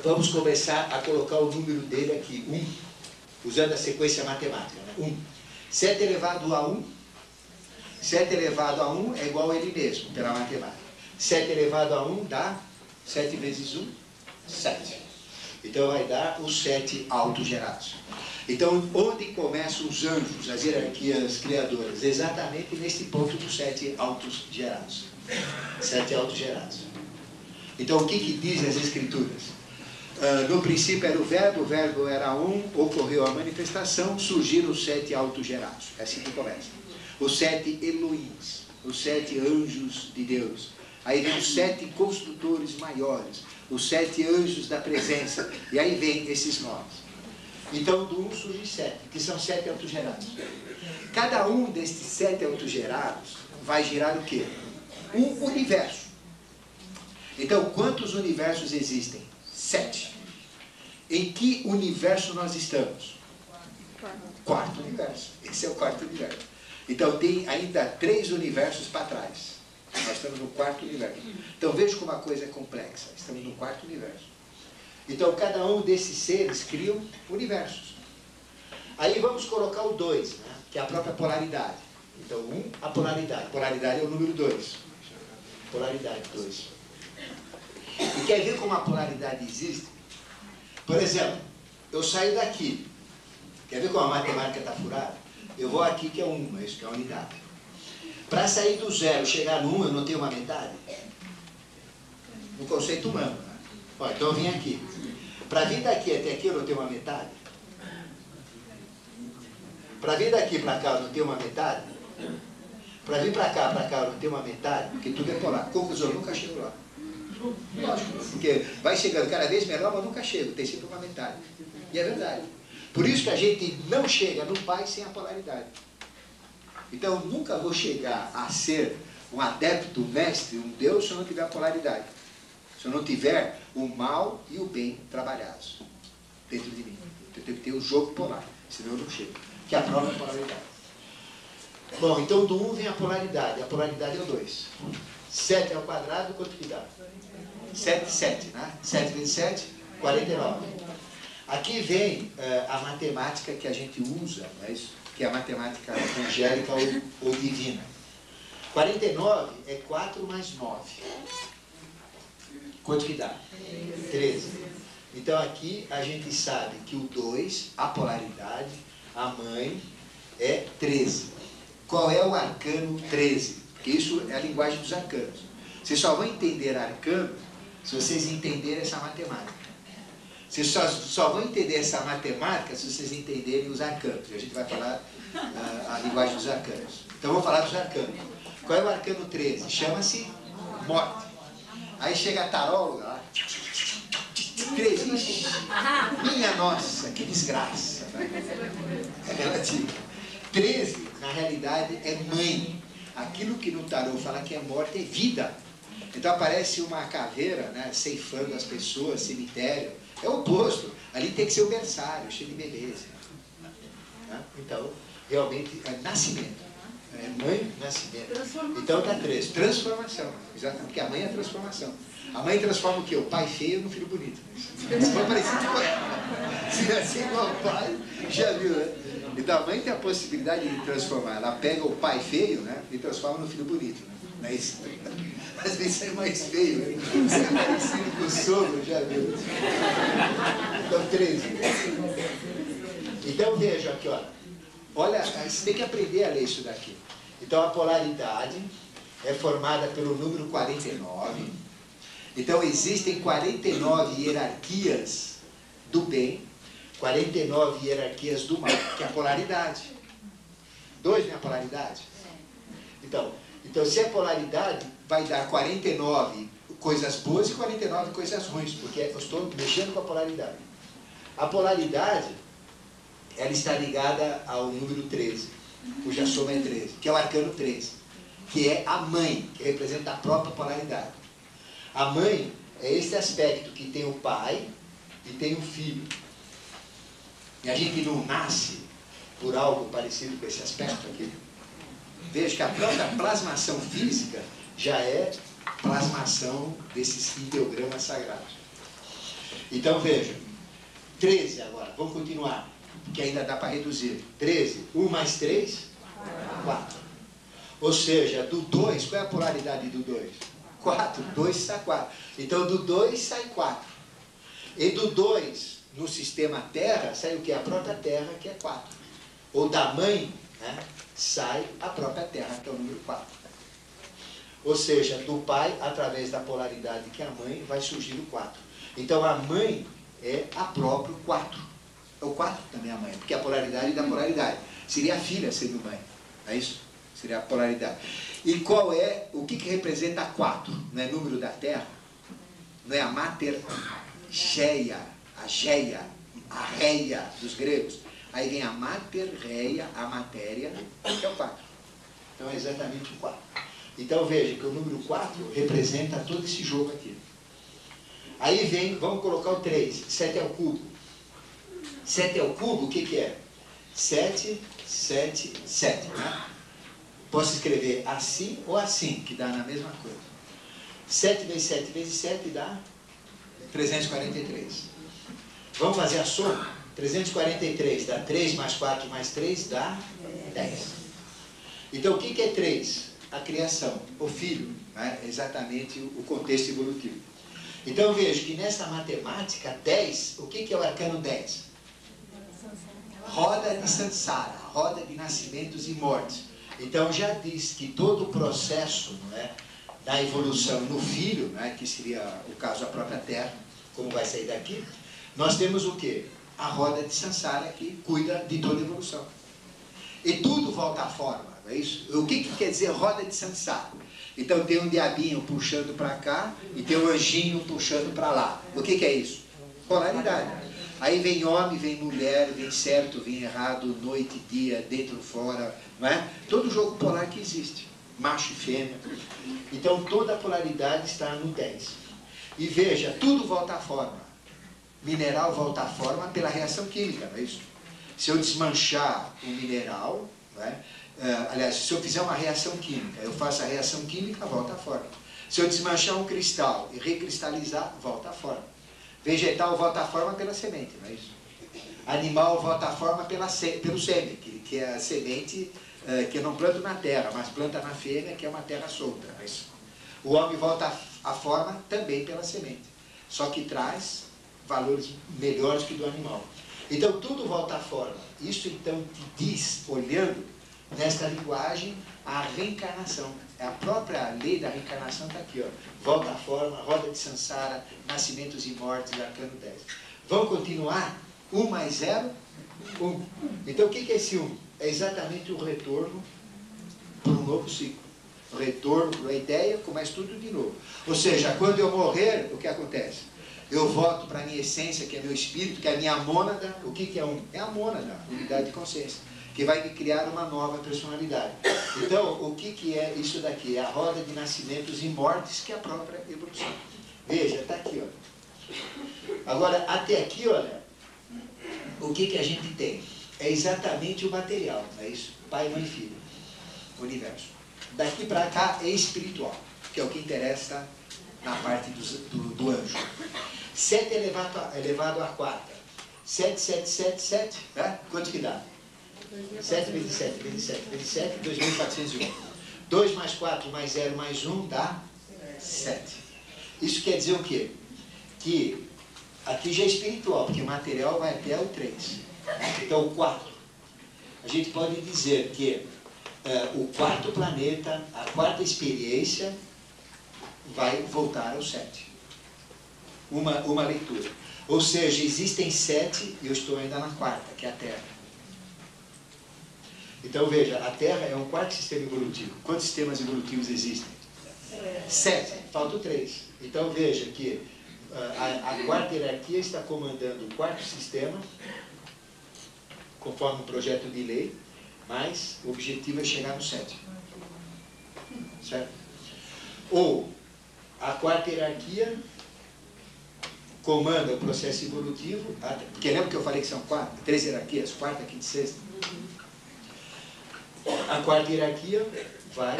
vamos começar a colocar o número dele aqui. 1. Usando a sequência matemática. Né? 1. 7 elevado a 1. 7 elevado a 1 é igual a ele mesmo, pela matemática. 7 elevado a 1 dá 7 vezes 1, 7. Então vai dar os 7 autogerados. Então, onde começam os anjos, as hierarquias criadoras? Exatamente nesse ponto dos 7 autogerados. 7 autogerados. Então, o que diz as Escrituras? No princípio era o verbo era ocorreu a manifestação, surgiram os 7 autogerados. É assim que começa. Os 7 Elohims, os 7 anjos de Deus. Aí vem os 7 construtores maiores, os 7 anjos da presença. E aí vem esses nomes. Então, do 1 surge 7, que são 7 autogerados. Cada um destes 7 autogerados vai gerar o quê? Um universo. Então, quantos universos existem? 7. Em que universo nós estamos? Quarto universo. Esse é o quarto universo. Então, tem ainda 3 universos para trás. Nós estamos no quarto universo. Então, veja como a coisa é complexa. Estamos no quarto universo. Então, cada um desses seres criam universos. Aí vamos colocar o 2, né? Que é a própria polaridade. Então, 1, a polaridade. Polaridade é o número 2. Polaridade, 2. E quer ver como a polaridade existe? Por exemplo, eu saio daqui, Quer ver como a matemática está furada? Eu vou aqui que é 1, isso que é a unidade. Para sair do 0 e chegar no 1, eu não tenho uma metade? No conceito humano. Né? Ó, então eu vim aqui. Para vir daqui até aqui eu não tenho uma metade? Para vir daqui para cá eu não tenho uma metade? Para vir para cá eu não tenho uma metade? Porque tudo é polar. Conclusão, eu nunca chego lá. Lógico, porque vai chegando cada vez melhor, mas nunca chego. Tem sempre uma metade. E é verdade. Por isso que a gente não chega no Pai sem a polaridade. Então eu nunca vou chegar a ser um adepto, um mestre, um Deus, se eu não tiver a polaridade. Se eu não tiver o mal e o bem trabalhados dentro de mim. Eu tenho que ter o jogo polar, senão eu não chego. Que é a própria polaridade. Bom, então do 1 vem a polaridade. A polaridade é o 2. 7 ao quadrado, quanto que dá? 7, né? 7 vezes 7, 49. Aqui vem a matemática que a gente usa, não é isso? Que é a matemática angélica ou divina. 49 é 4 mais 9. Quanto que dá? 13. Então aqui a gente sabe que o 2, a polaridade, a mãe, é 13. Qual é o arcano 13? Porque isso é a linguagem dos arcanos. Vocês só vão entender arcano se vocês entenderem essa matemática. Vocês só vão entender essa matemática se vocês entenderem os arcanos. E a gente vai falar a linguagem dos arcanos. Então vamos falar dos arcanos. Qual é o arcano 13? Chama-se morte. Aí chega a taróloga lá. 13. Minha nossa, que desgraça. É relativo. 13, na realidade, é mãe. Aquilo que no tarô fala que é morte é vida. Então aparece uma caveira, né, ceifando as pessoas, cemitério. É o oposto. Ali tem que ser o berçário, cheio de beleza. Então, realmente, é nascimento. É mãe, nascimento. Então dá 13. Transformação. Exatamente, porque a mãe é a transformação. A mãe transforma o quê? O pai feio no filho bonito. Se for parecido com ela. Se nascer igual ao pai, já viu, né? Então a mãe tem a possibilidade de transformar. Ela pega o pai feio, né, e transforma no filho bonito. Né? Não é isso? Às vezes sai mais feio, né? Sai parecido com o sogro, já viu? Então 13. Então veja aqui, ó. Olha, você tem que aprender a ler isso daqui. Então a polaridade é formada pelo número 49. Então existem 49 hierarquias do bem, 49 hierarquias do mal, que é a polaridade. 2 não é a polaridade? Então se é polaridade, vai dar 49 coisas boas e 49 coisas ruins, porque eu estou mexendo com a polaridade. A polaridade, ela está ligada ao número 13, cuja soma é 13, que é o arcano 13, que é a mãe, que representa a própria polaridade. A mãe é esse aspecto que tem o pai e tem o filho. E a gente não nasce por algo parecido com esse aspecto aqui. Veja que a própria plasmação física já é plasmação desses ideogramas sagrados. Então veja, 13 agora, vamos continuar, que ainda dá para reduzir. 13, 1 mais 3, 4. Ou seja, do 2, qual é a polaridade do 2? 4, 2 sai 4. Então do 2 sai 4. E do 2, no sistema Terra, sai o que? A própria Terra, que é 4. Ou da mãe, né, sai a própria Terra, que é o número 4. Ou seja, do pai, através da polaridade que é a mãe, vai surgir o 4. Então a mãe é a própria 4. O 4 também é a mãe, porque é a polaridade da polaridade. Seria a filha sendo mãe. É isso? Seria a polaridade. E qual é, o que representa a 4? Não é número da Terra? Não é a mater geia, a geia, a reia dos gregos? Aí vem a mater reia, a matéria, que é o 4. Então é exatamente o 4. Então veja que o número 4 representa todo esse jogo aqui. Aí vem, vamos colocar o 3. 7 é o cubo. 7 é o cubo, o que que é? 7, 7, 7. Né? Posso escrever assim ou assim, que dá na mesma coisa. 7 vezes 7 vezes 7 dá 343. Vamos fazer a soma? 343 dá 3 mais 4 mais 3 dá 10. Então o que que é 3? A criação, o filho, né? Exatamente o contexto evolutivo. Então eu vejo que nessa matemática 10, o que que é o arcano 10? Roda de Sansara, roda de nascimentos e mortes. Então já diz que todo o processo, não é, da evolução no filho, não é, que seria o caso da própria Terra, como vai sair daqui, nós temos o quê? A roda de Sansara que cuida de toda a evolução. E tudo volta à forma, não é isso? O que quer dizer roda de Sansara? Então tem um diabinho puxando para cá e tem um anjinho puxando para lá. O que é isso? Polaridade. Aí vem homem, vem mulher, vem certo, vem errado, noite, dia, dentro, fora, não é? Todo jogo polar que existe, macho e fêmea. Então toda a polaridade está no 10. E veja, tudo volta à forma. Mineral volta à forma pela reação química, não é isso? Se eu desmanchar o mineral, não é? Aliás, se eu fizer uma reação química, eu faço a reação química, volta à forma. Se eu desmanchar um cristal e recristalizar, volta à forma. Vegetal volta à forma pela semente, não é isso? Animal volta à forma pelo sêmen, que é a semente que eu não planto na terra, mas planta na fêmea, que é uma terra solta, não é isso? O homem volta à forma também pela semente, só que traz valores melhores que do animal. Então tudo volta à forma. Isso então te diz, olhando nesta linguagem, a reencarnação. A própria lei da reencarnação está aqui, ó. Volta à forma, roda de Sansara, nascimentos e mortes, arcano 10. Vamos continuar? 1 mais 0, 1. Então o que é esse 1? É exatamente o retorno para um novo ciclo. O retorno para a ideia, começa tudo de novo. Ou seja, quando eu morrer, o que acontece? Eu volto para a minha essência, que é meu espírito, que é a minha mônada. O que é 1? É a mônada, unidade de consciência, que vai me criar uma nova personalidade. Então, o que é isso daqui? É a roda de nascimentos e mortes, que é a própria evolução. Veja, está aqui, ó. Agora, até aqui, olha, o que a gente tem? É exatamente o material, não é isso? Pai, mãe e filho, universo. Daqui para cá é espiritual, que é o que interessa na parte do anjo. 7 elevado a 4. 7, 7, 7, 7, tá? Quanto que dá? 7 vezes 7, vezes 7, vezes 7, 2.401. 2 mais 4 mais 0 mais 1 dá 7. Isso quer dizer o quê? Que aqui já é espiritual, porque o material vai até o 3. Então o 4. A gente pode dizer que o quarto planeta, a quarta experiência, vai voltar ao 7. Uma leitura. Ou seja, existem 7 e eu estou ainda na quarta, que é a Terra. Então veja, a Terra é um quarto sistema evolutivo. Quantos sistemas evolutivos existem? 7, falta o 3. Então veja que a quarta hierarquia está comandando o quarto sistema, conforme o projeto de lei, mas o objetivo é chegar no 7. Certo? Ou a quarta hierarquia comanda o processo evolutivo, porque lembra que eu falei que são 3 hierarquias, quarta, quinta e sexta? A quarta hierarquia vai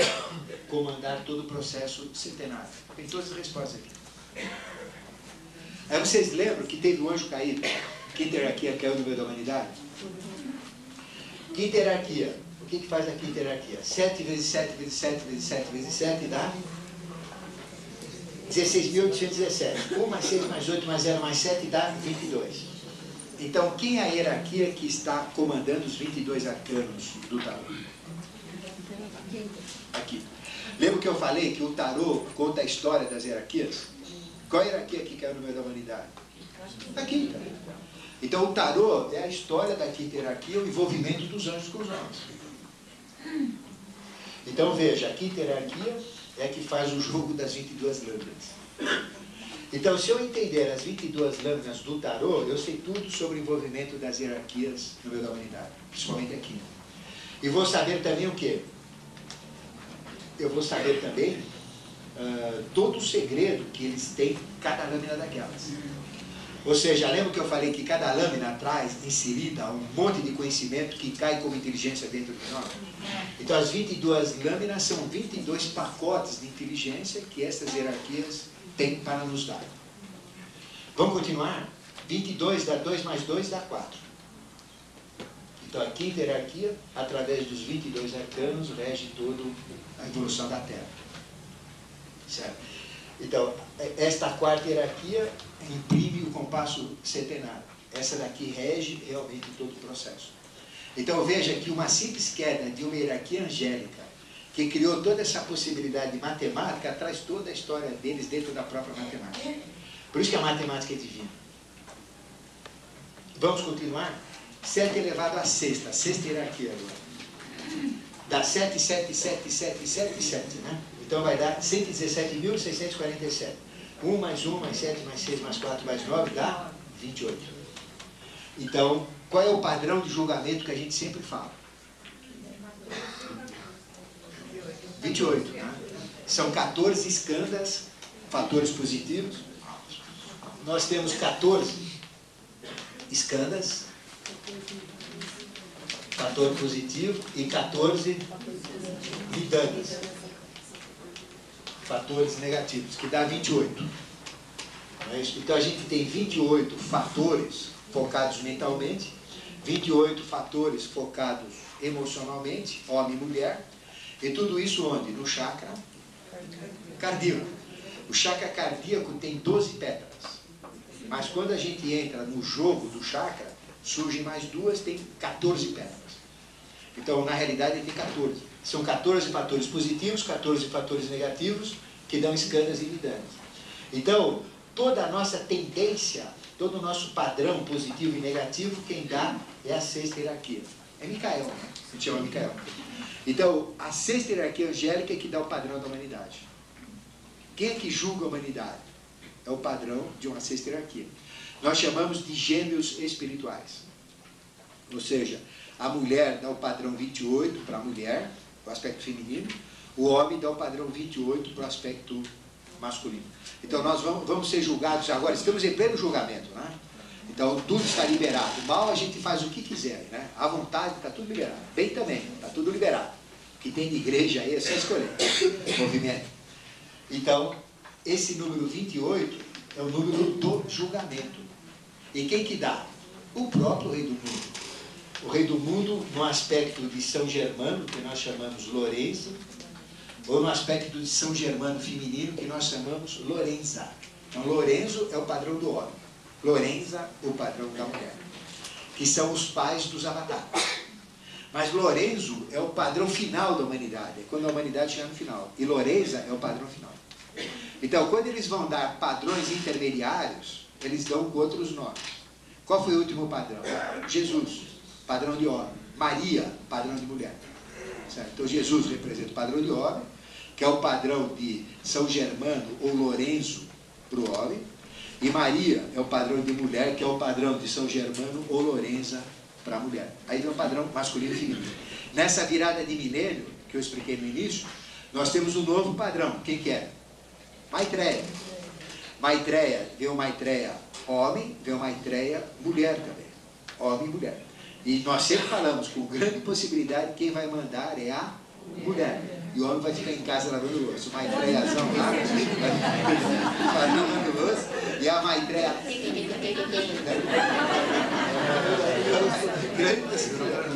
comandar todo o processo centenário. Tem todas as respostas aqui. Aí vocês lembram que teve o anjo caído? Quinta hierarquia caiu no meio da humanidade? Quinta hierarquia. O que faz a quinta hierarquia? 7 vezes 7 vezes 7 vezes 7 vezes 7 dá 16.817. 1 mais 6 mais 8 mais 0 mais 7 dá 22. Então, quem é a hierarquia que está comandando os 22 arcanos do tarô? Aqui. Lembra que eu falei que o tarô conta a história das hierarquias? Qual a hierarquia que caiu no meio da humanidade? A quinta. Então, o tarô é a história da quinta hierarquia, o envolvimento dos anjos com os homens. Então, veja, a quinta hierarquia é a que faz o jogo das 22 lâminas. Então, se eu entender as 22 lâminas do tarô, eu sei tudo sobre o envolvimento das hierarquias no meio da humanidade, principalmente aqui. E vou saber também o quê? Eu vou saber também todo o segredo que eles têm, cada lâmina daquelas. Ou seja, lembra que eu falei que cada lâmina traz inserida um monte de conhecimento que cai como inteligência dentro de nós? Então, as 22 lâminas são 22 pacotes de inteligência que essas hierarquias têm para nos dar. Vamos continuar? 22 dá 2 mais 2 dá 4. Então, a quinta hierarquia, através dos 22 arcanos, rege toda a evolução da Terra. Certo? Então, esta quarta hierarquia imprime o compasso centenário. Essa daqui rege realmente todo o processo. Então veja que uma simples queda de uma hierarquia angélica, que criou toda essa possibilidade de matemática, traz toda a história deles dentro da própria matemática. Por isso que a matemática é divina. Vamos continuar? 7 elevado à sexta hierarquia agora. Dá 7, 7, 7, 7, 7, 7, né? Então vai dar 117.647. 1 mais 1 mais 7 mais 6 mais 4 mais 9 dá 28. Então, qual é o padrão de julgamento que a gente sempre fala? 28, né? São 14 escandas, fatores positivos. Nós temos 14 escandas, fator positivo, e 14 vidanas, fatores negativos, que dá 28. Não é isso? Então a gente tem 28 fatores focados mentalmente, 28 fatores focados emocionalmente, homem e mulher, e tudo isso onde? No chakra cardíaco. O chakra cardíaco tem 12 pétalas, mas quando a gente entra no jogo do chakra, surgem mais duas, tem 14 pétalas. Então, na realidade, ele tem 14. São 14 fatores positivos, 14 fatores negativos, que dão escandas e vidanas. Então, toda a nossa tendência, todo o nosso padrão positivo e negativo, quem dá é a sexta hierarquia. É Micael, né? A gente chama Micael. Então, a sexta hierarquia angélica é que dá o padrão da humanidade. Quem é que julga a humanidade? É o padrão de uma sexta hierarquia. Nós chamamos de gêmeos espirituais. Ou seja, a mulher dá o padrão 28 para a mulher, o aspecto feminino, o homem dá o padrão 28 para o aspecto masculino. Então nós vamos ser julgados agora, estamos em pleno julgamento, né? Então tudo está liberado. Mal a gente faz o que quiser, né? À vontade está tudo liberado. Bem também, está tudo liberado. O que tem de igreja aí é só escolher. Movimento. Então, esse número 28 é o número do julgamento. E quem que dá? O próprio Rei do Mundo. O Rei do Mundo no aspecto de São Germano, que nós chamamos Lorenzo, ou no aspecto de São Germano feminino, que nós chamamos Lorenza. Então, Lorenzo é o padrão do homem, Lorenza, o padrão da mulher, que são os pais dos avatares. Mas Lorenzo é o padrão final da humanidade, é quando a humanidade chega no final. E Lorenza é o padrão final. Então, quando eles vão dar padrões intermediários, eles dão outros nomes. Qual foi o último padrão? Jesus, padrão de homem. Maria, padrão de mulher. Certo? Então, Jesus representa o padrão de homem, que é o padrão de São Germano ou Lorenzo para o homem. E Maria é o padrão de mulher, que é o padrão de São Germano ou Lorenza para a mulher. Aí vem o padrão masculino e feminino. Nessa virada de milênio, que eu expliquei no início, nós temos um novo padrão. Quem que é? Maitreya. Maitreya, vê o Maitreya homem, vê o Maitreya mulher também. Homem e mulher. E nós sempre falamos, com grande possibilidade, quem vai mandar é a mulher. E o homem vai ficar em casa lavando louça. O Maitreyazão lá, vai lavando louça, e a Maitreya... grande possibilidade.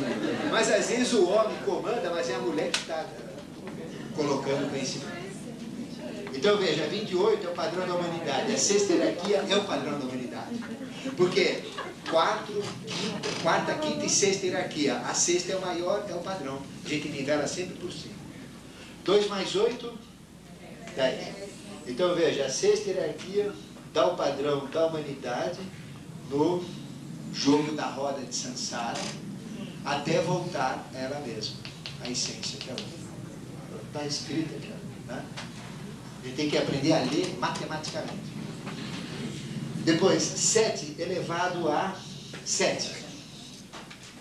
Mas às vezes o homem comanda, mas é a mulher que está colocando o conhecimento. Então veja, 28 é o padrão da humanidade, a sexta hierarquia é o padrão da humanidade. Porque quarta, quinta e sexta hierarquia, a sexta é o maior, é o padrão. A gente nivela sempre por cima. 2 mais 8, 10. Então veja, a sexta hierarquia dá o padrão da humanidade no jogo da roda de Sansara, até voltar a ela mesma, a essência que ela está escrita aqui, né? A gente tem que aprender a ler matematicamente. Depois, 7 elevado a 7.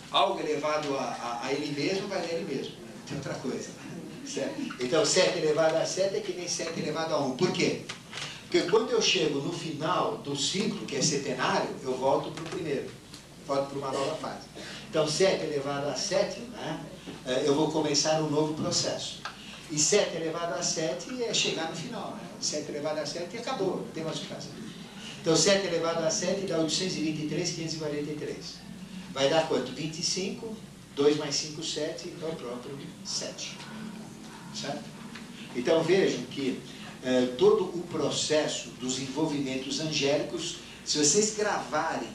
Algo elevado a ele mesmo vai ler ele mesmo. Tem outra coisa. Certo? Então, 7 elevado a 7 é que nem 7 elevado a 1. Por quê? Porque quando eu chego no final do ciclo, que é setenário, eu volto para o primeiro. Volto para uma nova fase. Então, 7 elevado a 7, né, eu vou começar um novo processo. E 7 elevado a 7 é chegar no final. Né? 7 elevado a 7 e acabou, não tem mais o que fazer. Então, 7 elevado a 7 dá 823,543. Vai dar quanto? 25, 2 mais 5, 7, é o próprio 7. Certo? Então, vejam que todo o processo dos envolvimentos angélicos, se vocês gravarem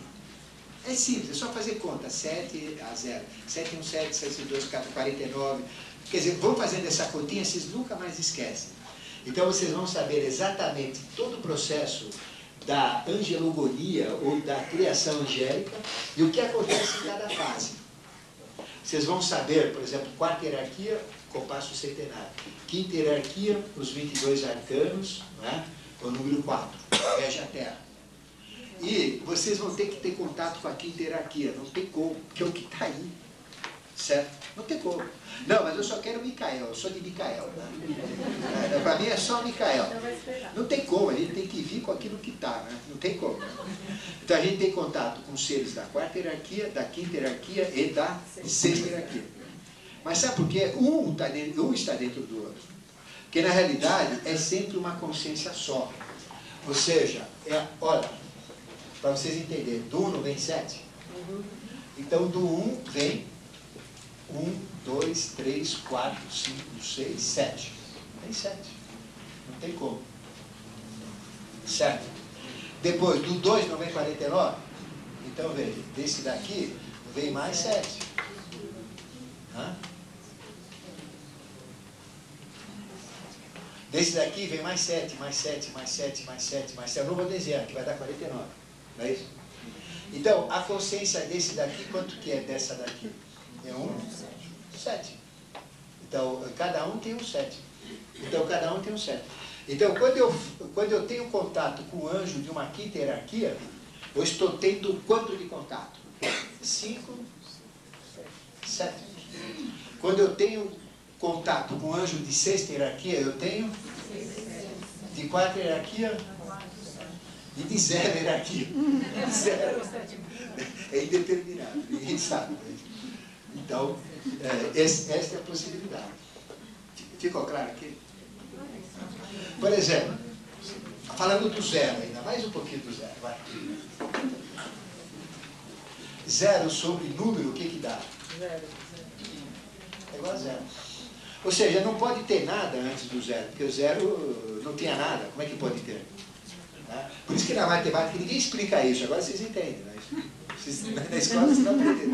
É simples, é só fazer conta. 7 a 0. 7 1, 7, 7 2, 49. Quer dizer, vão fazendo essa continha, vocês nunca mais esquecem. Então vocês vão saber exatamente todo o processo da angelogonia ou da criação angélica e o que acontece em cada fase. Vocês vão saber, por exemplo, quarta hierarquia, compasso centenário. Quinta hierarquia, os 22 arcanos, né? O número 4, rege a Terra. E vocês vão ter que ter contato com a quinta hierarquia, não tem como, porque é o que está aí, certo? Não tem como. Não, mas eu só quero Micael, eu sou de Micael. Né? Para mim é só Micael. Não tem como, a gente tem que vir com aquilo que está, né? Não tem como. Então a gente tem contato com seres da quarta hierarquia, da quinta hierarquia e da sexta hierarquia. Mas sabe por quê? Um está dentro do outro. Porque na realidade é sempre uma consciência só. Ou seja, olha, para vocês entenderem, do 1 não vem 7? Então do 1 vem 1, 2, 3, 4, 5, 6, 7. Vem 7. Não tem como. Certo? Depois, do 2 não vem 49? Então veja, desse daqui vem mais 7. Hã? Desse daqui vem mais 7, mais 7, mais 7, mais 7, mais 7. Eu não vou desenhar, que vai dar 49. Não é isso? Então, a consciência desse daqui, quanto que é dessa daqui? É 1, 7. Então, cada um tem um 7. Então, cada um tem um 7. Então, quando eu tenho contato com o anjo de uma quinta hierarquia, eu estou tendo quanto de contato? 5, 7. Quando eu tenho contato com o anjo de sexta hierarquia, eu tenho de quarta hierarquia e de zero hierarquia. Zero. É indeterminado, ninguém sabe. Então, esta é a possibilidade. Ficou claro aqui? Por exemplo, falando do zero ainda, mais um pouquinho do zero. Vai. Zero sobre número, o que que dá? Zero. É igual a zero. Ou seja, não pode ter nada antes do zero, porque o zero não tinha nada. Como é que pode ter? Né? Por isso que na matemática ninguém explica isso. Agora vocês entendem. Né? Na escola vocês não aprendem.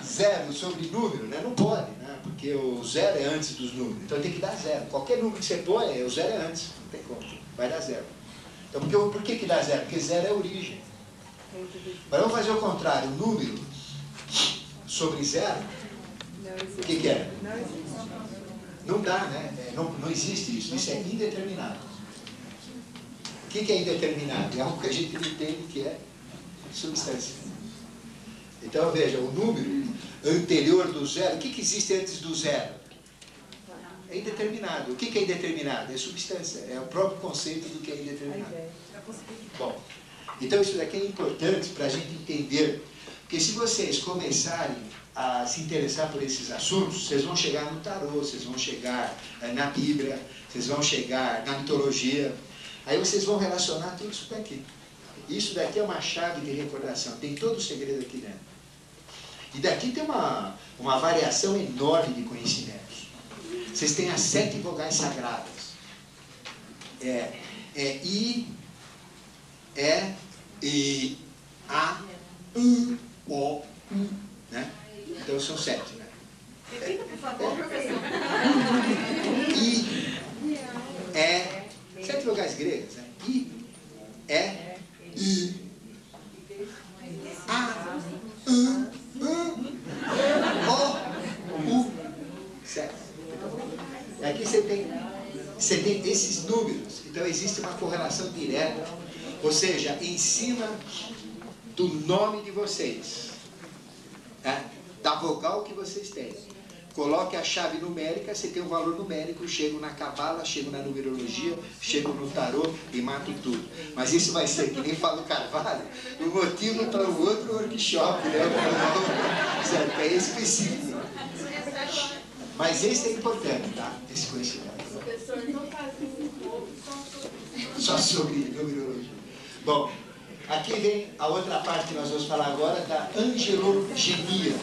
Zero sobre número, né? Não pode, né? Porque o zero é antes dos números. Então tem que dar zero. Qualquer número que você põe, o zero é antes. Não tem como. Vai dar zero. Então por que dá zero? Porque zero é a origem. Mas vamos fazer o contrário. Número sobre zero, o que é? Não dá, né? Não existe isso. Isso é indeterminado. O que é indeterminado? É algo que a gente não entende que é substância. Então, veja, o número anterior do zero, o que existe antes do zero? É indeterminado. O que é indeterminado? É substância. É o próprio conceito do que é indeterminado. Bom, então isso daqui é importante para a gente entender. Porque se vocês começarem a se interessar por esses assuntos, vocês vão chegar no tarô, vocês vão chegar na Bíblia, vocês vão chegar na mitologia. Aí vocês vão relacionar tudo isso daqui. Isso daqui é uma chave de recordação. Tem todo o segredo aqui dentro. E daqui tem uma variação enorme de conhecimentos. Vocês têm as 7 vogais sagradas. I, E, A, U, O, U. Né? Então são 7. Né? Repita, por favor, professor. I, E, 7 vogais gregas. Né? I, E, A, U, O, U. 7. Aqui você tem esses números. Então existe uma correlação direta. Ou seja, em cima do nome de vocês, da vogal que vocês têm. Coloque a chave numérica, você tem um valor numérico, chego na cabala, chego na numerologia, chego no tarô e mato tudo. Mas isso vai ser, que nem fala o Carvalho, um motivo para o outro workshop, né? Certo? É específico. Mas esse é importante, tá? Esse conhecimento. Só sobre numerologia. Bom, aqui vem a outra parte que nós vamos falar agora, da angelogenia.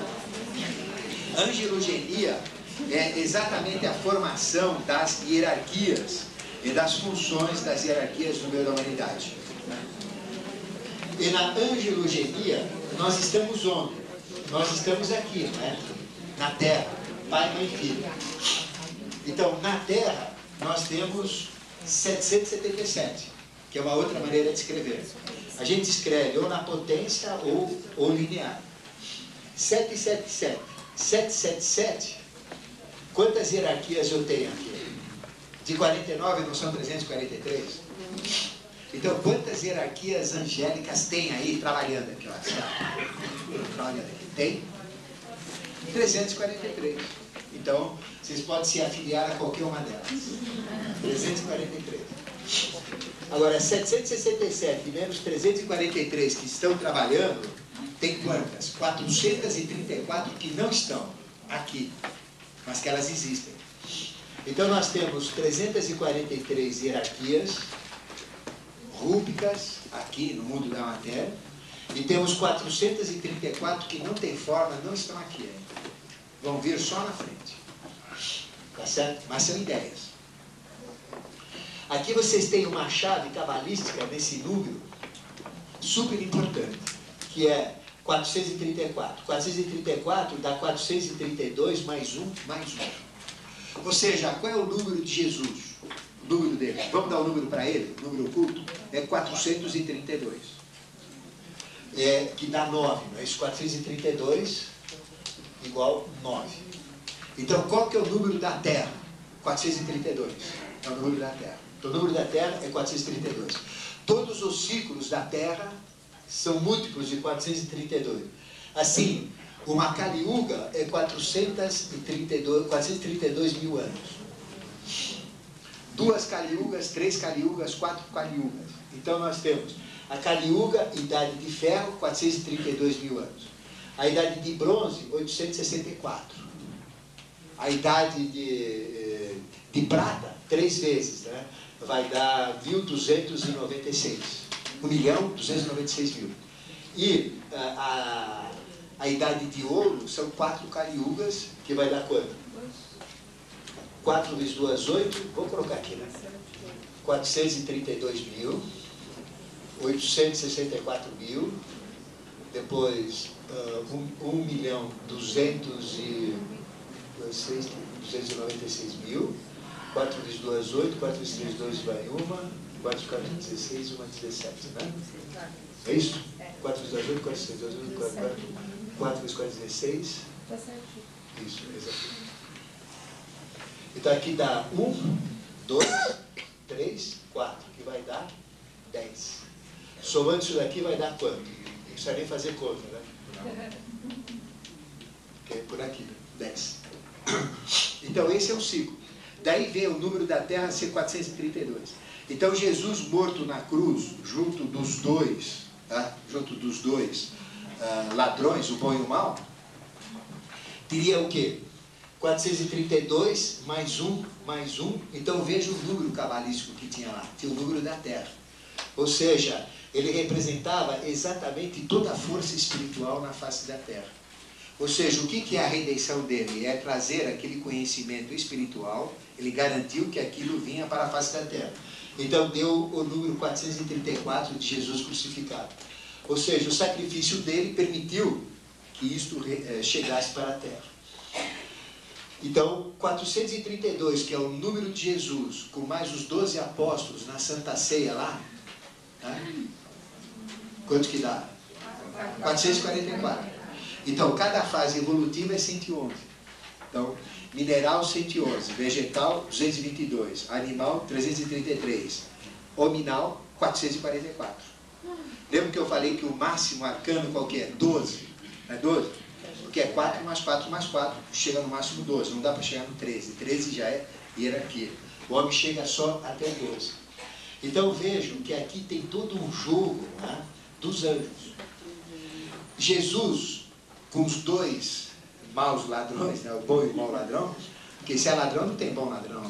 Angelogenia é exatamente a formação das hierarquias e das funções das hierarquias no meio da humanidade. E na angelogenia, nós estamos onde? Nós estamos aqui, não é? Na Terra, Pai, Mãe e Filho. Então, na Terra, nós temos 777, que é uma outra maneira de escrever. A gente escreve ou na potência ou linear. 777. 777, quantas hierarquias eu tenho aqui? De 49 não são 343? Então, quantas hierarquias angélicas tem aí trabalhando aqui? Trabalhando aqui. Tem 343. Então, vocês podem se afiliar a qualquer uma delas. 343. Agora, 767 menos 343 que estão trabalhando, tem quantas? 434 que não estão aqui, mas que elas existem. Então, nós temos 343 hierarquias rúbicas aqui no mundo da matéria, e temos 434 que não têm forma, não estão aqui ainda. Vão vir só na frente. Tá certo? Mas são ideias. Aqui vocês têm uma chave cabalística nesse número super importante, que é 434. 434 dá 432 mais 1, mais 1. Ou seja, qual é o número de Jesus? O número dele. Vamos dar o número para ele? O número oculto? É 432. Que dá 9. Não é isso? 432 igual 9. Então, qual que é o número da Terra? 432. É o número da Terra. Então, o número da Terra é 432. Todos os ciclos da Terra são múltiplos de 432. Assim, uma Kali Yuga é 432 mil anos. 2 Kali Yugas, 3 Kali Yugas, 4 Kali Yugas. Então nós temos a Kali Yuga, idade de ferro, 432 mil anos. A idade de bronze, 864. A idade de prata, 3 vezes, né? Vai dar 1.296. 1.296.000. E a idade de ouro são 4 Kali Yugas, que vai dar quanto? 4 vezes 2, 8. Vou colocar aqui, né? 432.000. 864.000. Depois 1.296.000. 4 vezes 2, 8. 4 vezes 3, 2 vai 1. 4 vezes 4, 16, 1, 17, né? É isso? 4 vezes 2, 8, 4 vezes 3, 2, 8, 4 vezes 4, 16. Isso, exatamente. Então aqui dá 1, 2, 3, 4, que vai dar 10. Somando isso daqui vai dar quanto? Não precisa nem fazer conta, né? Porque é por aqui, 10. Então esse é o ciclo. Daí vem o número da Terra ser 432. Então Jesus morto na cruz, junto dos dois, tá? Ladrões, o bom e o mal, teria o quê? 432 mais 1, mais 1. Então veja o número cabalístico que tinha lá. Tinha o número da Terra. Ou seja, ele representava exatamente toda a força espiritual na face da Terra. Ou seja, o que é a redenção dele? É trazer aquele conhecimento espiritual. Ele garantiu que aquilo vinha para a face da Terra. Então deu o número 434 de Jesus crucificado. Ou seja, o sacrifício dele permitiu que isto chegasse para a Terra. Então, 432, que é o número de Jesus, com mais os 12 apóstolos na Santa Ceia lá, tá? Quanto que dá? 444. Então, cada fase evolutiva é 111. Então, mineral 111, vegetal 222, animal 333, hominal 444. Lembra que eu falei que o máximo arcano qual que é? 12. Não é 12? Porque é 4 mais 4 mais 4, chega no máximo 12, não dá para chegar no 13. 13 já é hierarquia. O homem chega só até 12. Então vejam que aqui tem todo um jogo, né, dos anjos. Jesus, com os dois maus ladrões, né, o bom e o mau ladrão, porque se é ladrão não tem bom ladrão.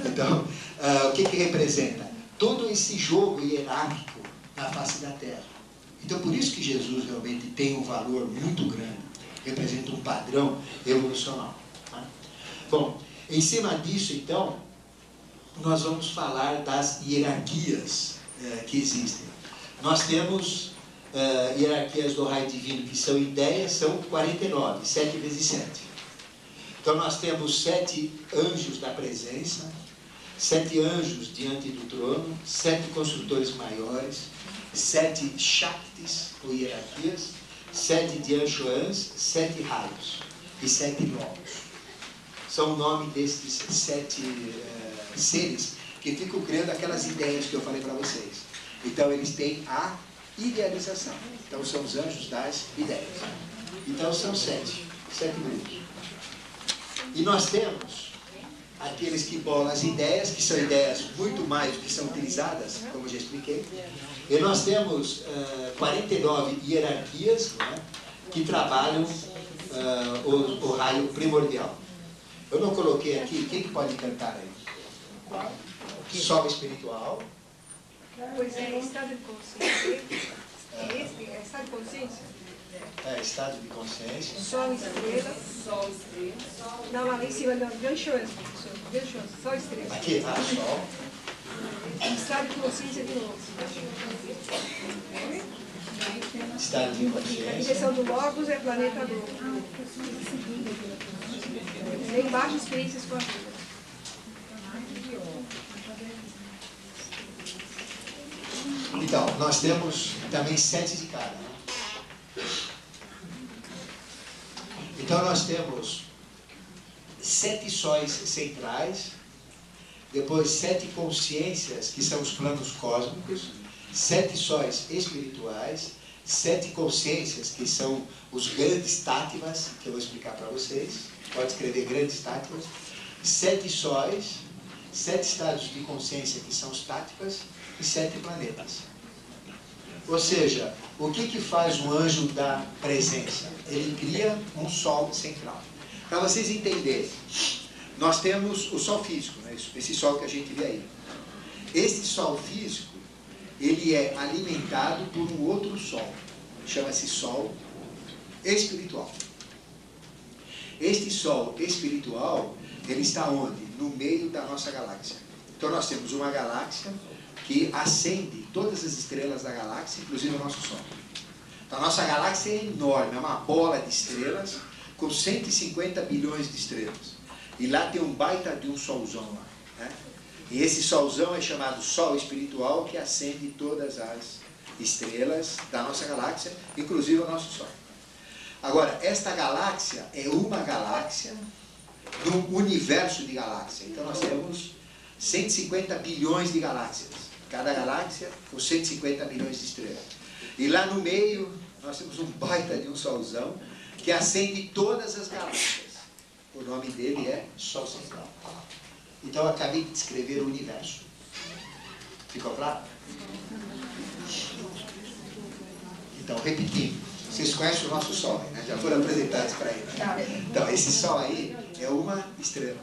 Então, o que representa? Todo esse jogo hierárquico na face da Terra. Então, por isso que Jesus realmente tem um valor muito grande, representa um padrão evolucional. Tá? Bom, em cima disso, então, nós vamos falar das hierarquias que existem. Nós temos hierarquias do raio divino, que são ideias, são 49, 7 vezes 7. Então nós temos 7 anjos da presença, 7 anjos diante do trono, 7 construtores maiores, 7 Shaktis, ou hierarquias, 7 Dianchuans, 7 raios e 7 globos. São o nome destes 7 seres que ficam criando aquelas ideias que eu falei para vocês. Então eles têm a idealização. Então são os anjos das ideias. Então são 7 grupos. E nós temos aqueles que bolam as ideias, que são ideias muito mais do que são utilizadas, como eu já expliquei. E nós temos 49 hierarquias, né, que trabalham o raio primordial. Eu não coloquei aqui, quem pode cantar aí? Sol espiritual. Pois é, estado de consciência. É estado de consciência? Estado de consciência. Sol, estrela. Sol, estrela. Não, lá em cima, não. Ganchões, professor. Ganchões. Sol, estrela. Aqui, Sol. Estado de consciência de novo. Estado de A consciência. direção do Logos é planeta novo. Lá embaixo, experiências com a vida. Então, nós temos também 7 de cada. Né? Então nós temos 7 sóis centrais, depois 7 consciências, que são os planos cósmicos, 7 sóis espirituais, 7 consciências, que são os grandes táttvas, que eu vou explicar para vocês. Pode escrever grandes táttvas. 7 sóis, 7 estados de consciência, que são os táttvas, e 7 planetas. Ou seja, o que faz um anjo da presença? Ele cria um sol central. Para vocês entenderem, nós temos o sol físico, né? Esse sol que a gente vê aí. Este sol físico, ele é alimentado por um outro sol. Chama-se sol espiritual. Este sol espiritual, ele está onde? No meio da nossa galáxia. Então nós temos uma galáxia que acende todas as estrelas da galáxia, inclusive o nosso Sol. Então a nossa galáxia é enorme, é uma bola de estrelas com 150 bilhões de estrelas. E lá tem um baita de um solzão lá, né? E esse solzão é chamado Sol espiritual, que acende todas as estrelas da nossa galáxia, inclusive o nosso Sol. Agora, esta galáxia é uma galáxia num universo de galáxias. Então nós temos 150 bilhões de galáxias. Cada galáxia com 150 milhões de estrelas. E lá no meio, nós temos um baita de um solzão que acende todas as galáxias. O nome dele é Sol Central. Então, eu acabei de descrever o universo. Ficou claro? Então, repetindo. Vocês conhecem o nosso Sol, né? Já foram apresentados para ele. Então, esse Sol aí é uma estrela.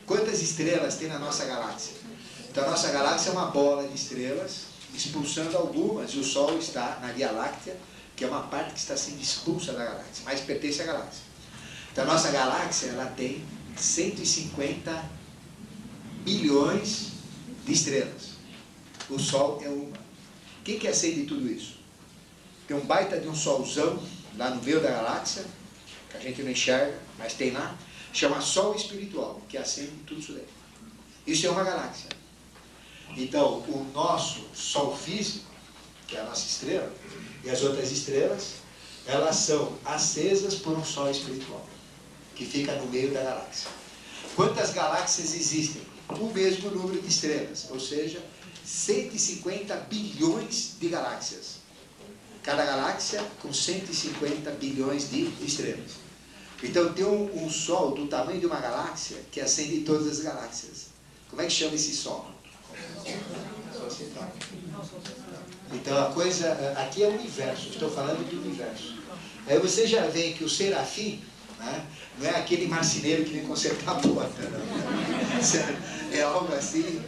Quantas estrelas tem na nossa galáxia? Então a nossa galáxia é uma bola de estrelas, expulsando algumas, e o Sol está na Via Láctea, que é uma parte que está sendo expulsa da galáxia, mas pertence à galáxia. Então a nossa galáxia, ela tem 150 bilhões de estrelas. O Sol é uma. Quem que acende tudo isso? Tem um baita de um solzão lá no meio da galáxia, que a gente não enxerga, mas tem lá, chama Sol espiritual, que acende tudo isso daí. Isso é uma galáxia. Então, o nosso Sol físico, que é a nossa estrela, e as outras estrelas, elas são acesas por um Sol espiritual, que fica no meio da galáxia. Quantas galáxias existem? O mesmo número de estrelas, ou seja, 150 bilhões de galáxias. Cada galáxia com 150 bilhões de estrelas. Então tem um Sol do tamanho de uma galáxia que acende todas as galáxias. Como é que chama esse Sol? Sol central. Então a coisa, aqui é o universo, estou falando do universo. Aí você já vê que o serafim, né, não é aquele marceneiro que vem consertar a porta, não. É algo assim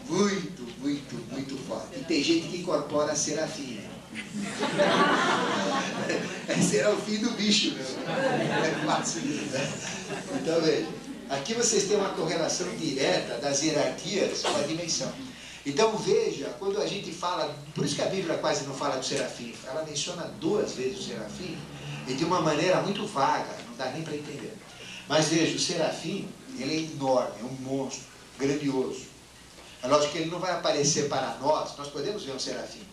muito, muito, muito forte. E tem gente que incorpora a serafim. Esse era o fim do bicho, meu. É fácil. Então veja, aqui vocês têm uma correlação direta das hierarquias com a dimensão. Então veja, quando a gente fala, por isso que a Bíblia quase não fala do serafim, ela menciona 2 vezes o serafim, e de uma maneira muito vaga, não dá nem para entender. Mas veja, o serafim, ele é enorme, é um monstro, grandioso. É lógico que ele não vai aparecer para nós podemos ver um serafim,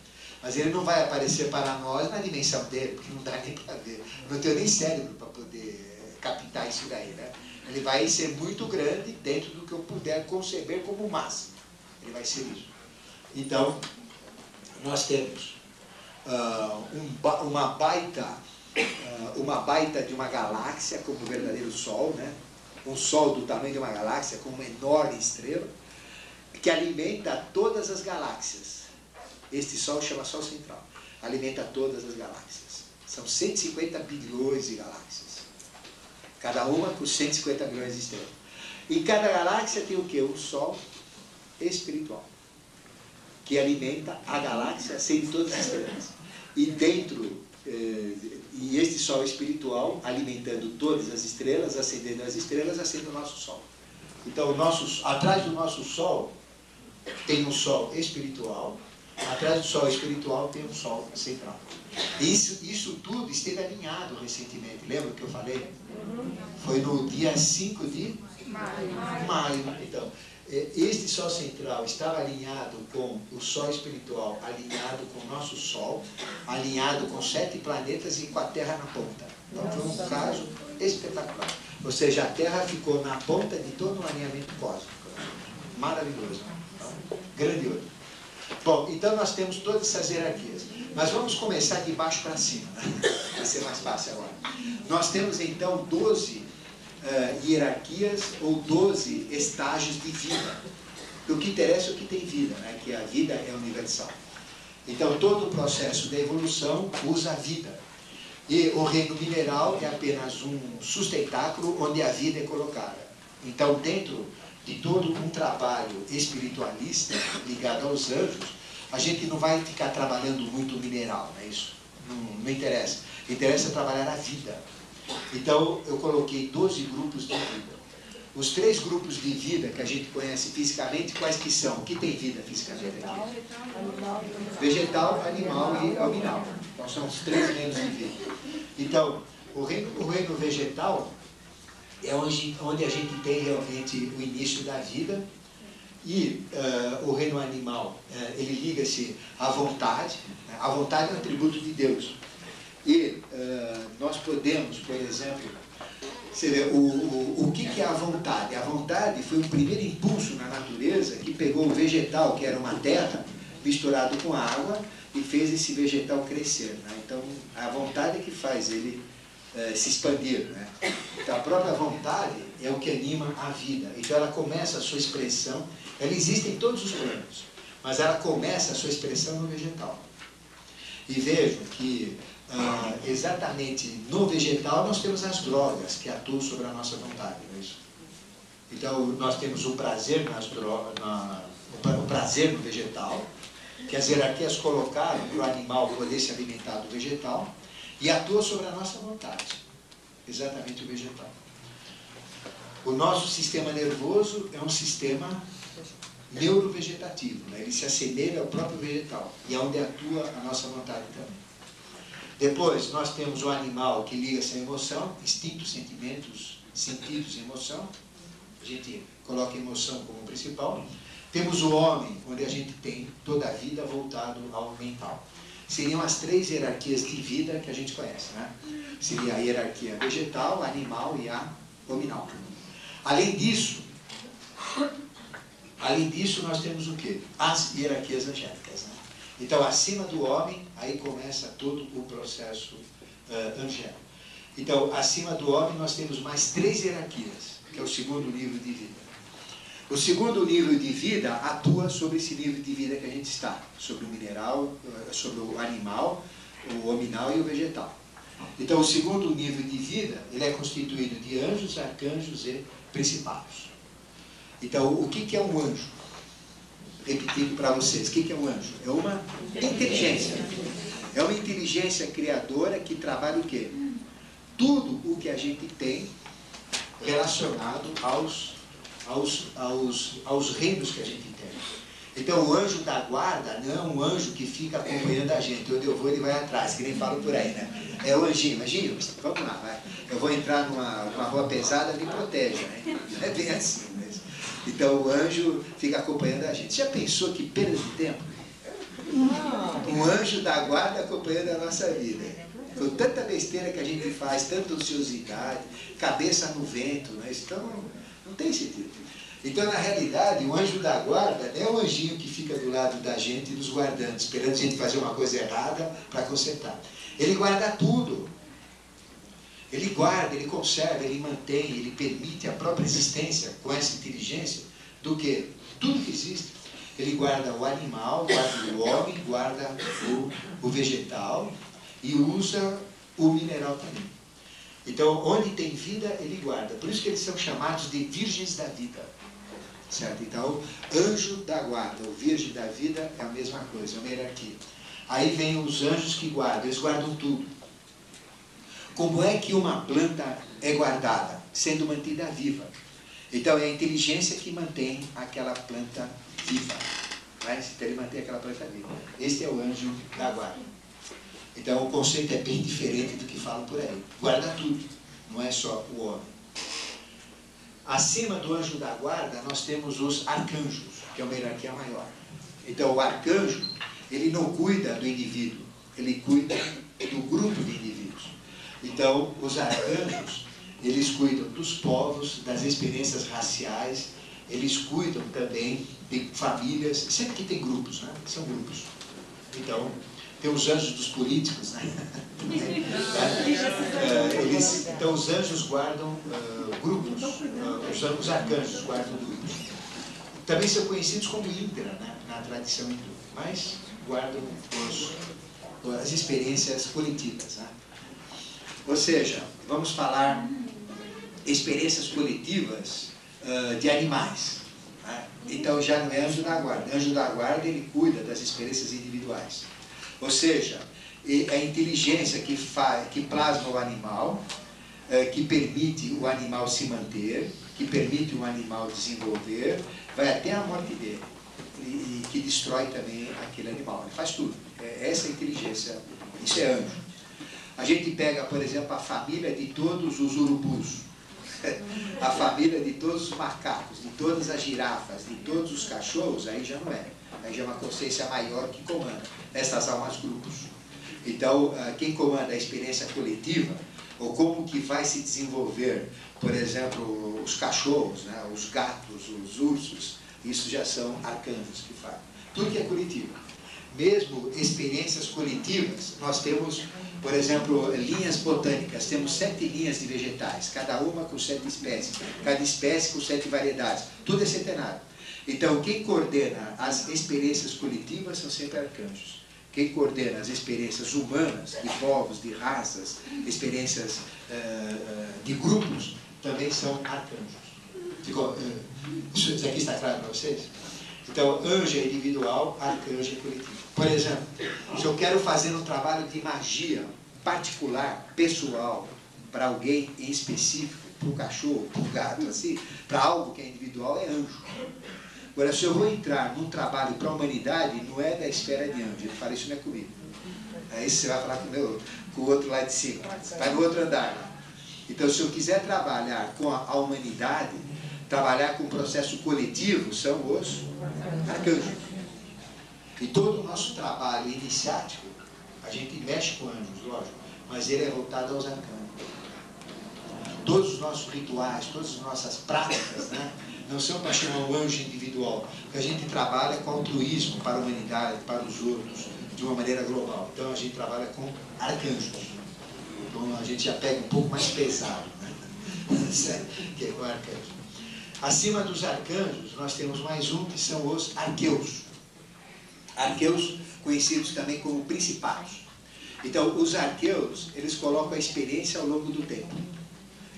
mas ele não vai aparecer para nós na dimensão dele, porque não dá nem para ver. Não tenho nem cérebro para poder captar isso daí, né? Ele vai ser muito grande dentro do que eu puder conceber como máximo. Ele vai ser isso. Então, nós temos uma baita de uma galáxia como o verdadeiro Sol, né? Um Sol do tamanho de uma galáxia, com uma enorme estrela, que alimenta todas as galáxias. Este Sol chama Sol Central. Alimenta todas as galáxias. São 150 bilhões de galáxias. Cada uma com 150 milhões de estrelas. E cada galáxia tem o quê? Um Sol espiritual, que alimenta a galáxia sem todas as estrelas. E dentro, e este Sol espiritual, alimentando todas as estrelas, acendendo as estrelas, acende o nosso Sol. Então, atrás do nosso Sol, tem um Sol espiritual, atrás do Sol espiritual tem um Sol central. Isso tudo esteve alinhado recentemente, lembra que eu falei? Foi no dia 5 de maio. Então, este Sol central estava alinhado com o Sol espiritual, alinhado com o nosso Sol, alinhado com 7 planetas e com a Terra na ponta. Então foi um caso espetacular. Ou seja, a Terra ficou na ponta de todo um alinhamento cósmico. Maravilhoso. Então, grandioso. Bom, então nós temos todas essas hierarquias. Mas vamos começar de baixo para cima, né? Vai ser mais fácil agora. Nós temos então 12 hierarquias ou 12 estágios de vida. O que interessa é o que tem vida, né? Que a vida é universal. Então todo o processo da evolução usa a vida. E o reino mineral é apenas um sustentáculo onde a vida é colocada. Então dentro de todo um trabalho espiritualista ligado aos anjos, a gente não vai ficar trabalhando muito o mineral, não é isso? Não interessa. Interessa trabalhar a vida. Então, eu coloquei 12 grupos de vida. Os 3 grupos de vida que a gente conhece fisicamente, quais que são? O que tem vida fisicamente aqui? Vegetal, animal e nominal. Então, são os 3 reinos de vida. Então, o reino vegetal é onde a gente tem realmente o início da vida. E o reino animal, ele liga-se à vontade. A vontade é um atributo de Deus. E nós podemos, por exemplo, você vê, o que é a vontade? A vontade foi um primeiro impulso na natureza que pegou o vegetal, que era uma terra, misturado com água, e fez esse vegetal crescer, né? Então, a vontade é que faz ele se expandir, né? Então, a própria vontade é o que anima a vida. Então, ela começa a sua expressão. Ela existe em todos os planos, mas ela começa a sua expressão no vegetal. E vejam que exatamente no vegetal nós temos as drogas que atuam sobre a nossa vontade, não é isso? Então nós temos o prazer o prazer no vegetal, que as hierarquias colocaram para o animal poder se alimentar do vegetal, e atua sobre a nossa vontade, exatamente o vegetal. O nosso sistema nervoso é um sistema neurovegetativo, né? Ele se assemelha ao próprio vegetal, e é onde atua a nossa vontade também. Depois, nós temos o animal que liga-se à emoção, instintos, sentimentos, sentidos e emoção. A gente coloca a emoção como principal. Temos o homem, onde a gente tem toda a vida voltado ao mental. Seriam as 3 hierarquias de vida que a gente conhece, né? Seria a hierarquia vegetal, animal e a nominal. Além disso, nós temos o quê? As hierarquias angélicas, né? Então, acima do homem, aí começa todo o processo angélico. Então, acima do homem, nós temos mais 3 hierarquias, que é o segundo nível de vida. O segundo nível de vida atua sobre esse nível de vida que a gente está, sobre o mineral, sobre o animal, o hominal e o vegetal. Então, o segundo nível de vida, ele é constituído de anjos, arcanjos e principados. Então, o que é um anjo? Repetindo para vocês, o que é um anjo? É uma inteligência. É uma inteligência criadora que trabalha o quê? Tudo o que a gente tem relacionado aos reinos que a gente tem. Então o anjo da guarda não é um anjo que fica acompanhando a gente. Onde eu vou ele vai atrás, que nem falo por aí, né? É o anjinho, anjinho, vamos lá, vai. Eu vou entrar numa rua pesada, me protege, né? Não é bem assim mesmo. Então o anjo fica acompanhando a gente. Já pensou que perda de tempo? Um anjo da guarda acompanhando a nossa vida. Com tanta besteira que a gente faz, tanta ociosidade, cabeça no vento, né? Então não tem sentido. Então, na realidade, o anjo da guarda não é o anjinho que fica do lado da gente e dos guardantes, esperando a gente fazer uma coisa errada para consertar. Ele guarda tudo. Ele guarda, ele conserva, ele mantém, ele permite a própria existência com essa inteligência do que tudo que existe. Ele guarda o animal, guarda o homem, guarda o vegetal e usa o mineral também. Então, onde tem vida, ele guarda. Por isso que eles são chamados de virgens da vida. Certo? Então, anjo da guarda, o virgem da vida é a mesma coisa, é uma hierarquia. Aí vem os anjos que guardam, eles guardam tudo. Como é que uma planta é guardada? Sendo mantida viva. Então, é a inteligência que mantém aquela planta viva. Mas, então, ele mantém aquela planta viva. Este é o anjo da guarda. Então, o conceito é bem diferente do que falam por aí. Guarda tudo, não é só o homem. Acima do anjo da guarda, nós temos os arcanjos, que é uma hierarquia maior. Então, o arcanjo, ele não cuida do indivíduo, ele cuida do grupo de indivíduos. Então, os arcanjos, eles cuidam dos povos, das experiências raciais, eles cuidam também de famílias, sempre que tem grupos, né? São grupos. Então, tem os anjos dos políticos, né? Então, os anjos guardam grupos, os arcanjos guardam grupos. Também são conhecidos como Indra, né? Na tradição hindu, mas guardam as experiências coletivas. Né? Ou seja, vamos falar experiências coletivas de animais. Né? Então, já não é anjo da guarda. Anjo da guarda, ele cuida das experiências individuais. Ou seja, a inteligência que plasma o animal, que permite o animal se manter, que permite o animal desenvolver, vai até a morte dele, e que destrói também aquele animal. Ele faz tudo. Essa é a inteligência, isso é anjo. A gente pega, por exemplo, a família de todos os urubus, a família de todos os macacos, de todas as girafas, de todos os cachorros, aí já não é. Aí já é uma consciência maior que comanda essas almas grupos. Então, quem comanda a experiência coletiva, ou como que vai se desenvolver, por exemplo, os cachorros, né, os gatos, os ursos, isso já são arcanjos que fazem. Tudo que é coletivo. Mesmo experiências coletivas, nós temos, por exemplo, linhas botânicas, temos 7 linhas de vegetais, cada uma com 7 espécies, cada espécie com 7 variedades, tudo é centenário. Então, quem coordena as experiências coletivas são sempre arcanjos. Quem coordena as experiências humanas, de povos, de raças, experiências de grupos, também são arcanjos. Isso aqui está claro para vocês? Então, anjo é individual, arcanjo é coletivo. Por exemplo, se eu quero fazer um trabalho de magia particular, pessoal, para alguém em específico, para o cachorro, para o gato, assim, para algo que é individual, é anjo. Agora, se eu vou entrar num trabalho para a humanidade, não é da esfera de anjo. Ele fala, isso não é comigo. Aí você vai falar com o outro lá de cima. Vai no outro andar. Então, se eu quiser trabalhar com a humanidade, trabalhar com o processo coletivo, são os arcanjos. E todo o nosso trabalho iniciático, a gente mexe com anjos, lógico, mas ele é voltado aos arcanjos. Todos os nossos rituais, todas as nossas práticas, né? Não são para chamar o anjo individual, porque a gente trabalha com altruísmo para a humanidade, para os outros, de uma maneira global. Então a gente trabalha com arcanjos. Então a gente já pega um pouco mais pesado, né? Que é com arcanjo. Acima dos arcanjos, nós temos mais um, que são os arqueus. Arqueus, conhecidos também como principados. Então, os arqueus, eles colocam a experiência ao longo do tempo.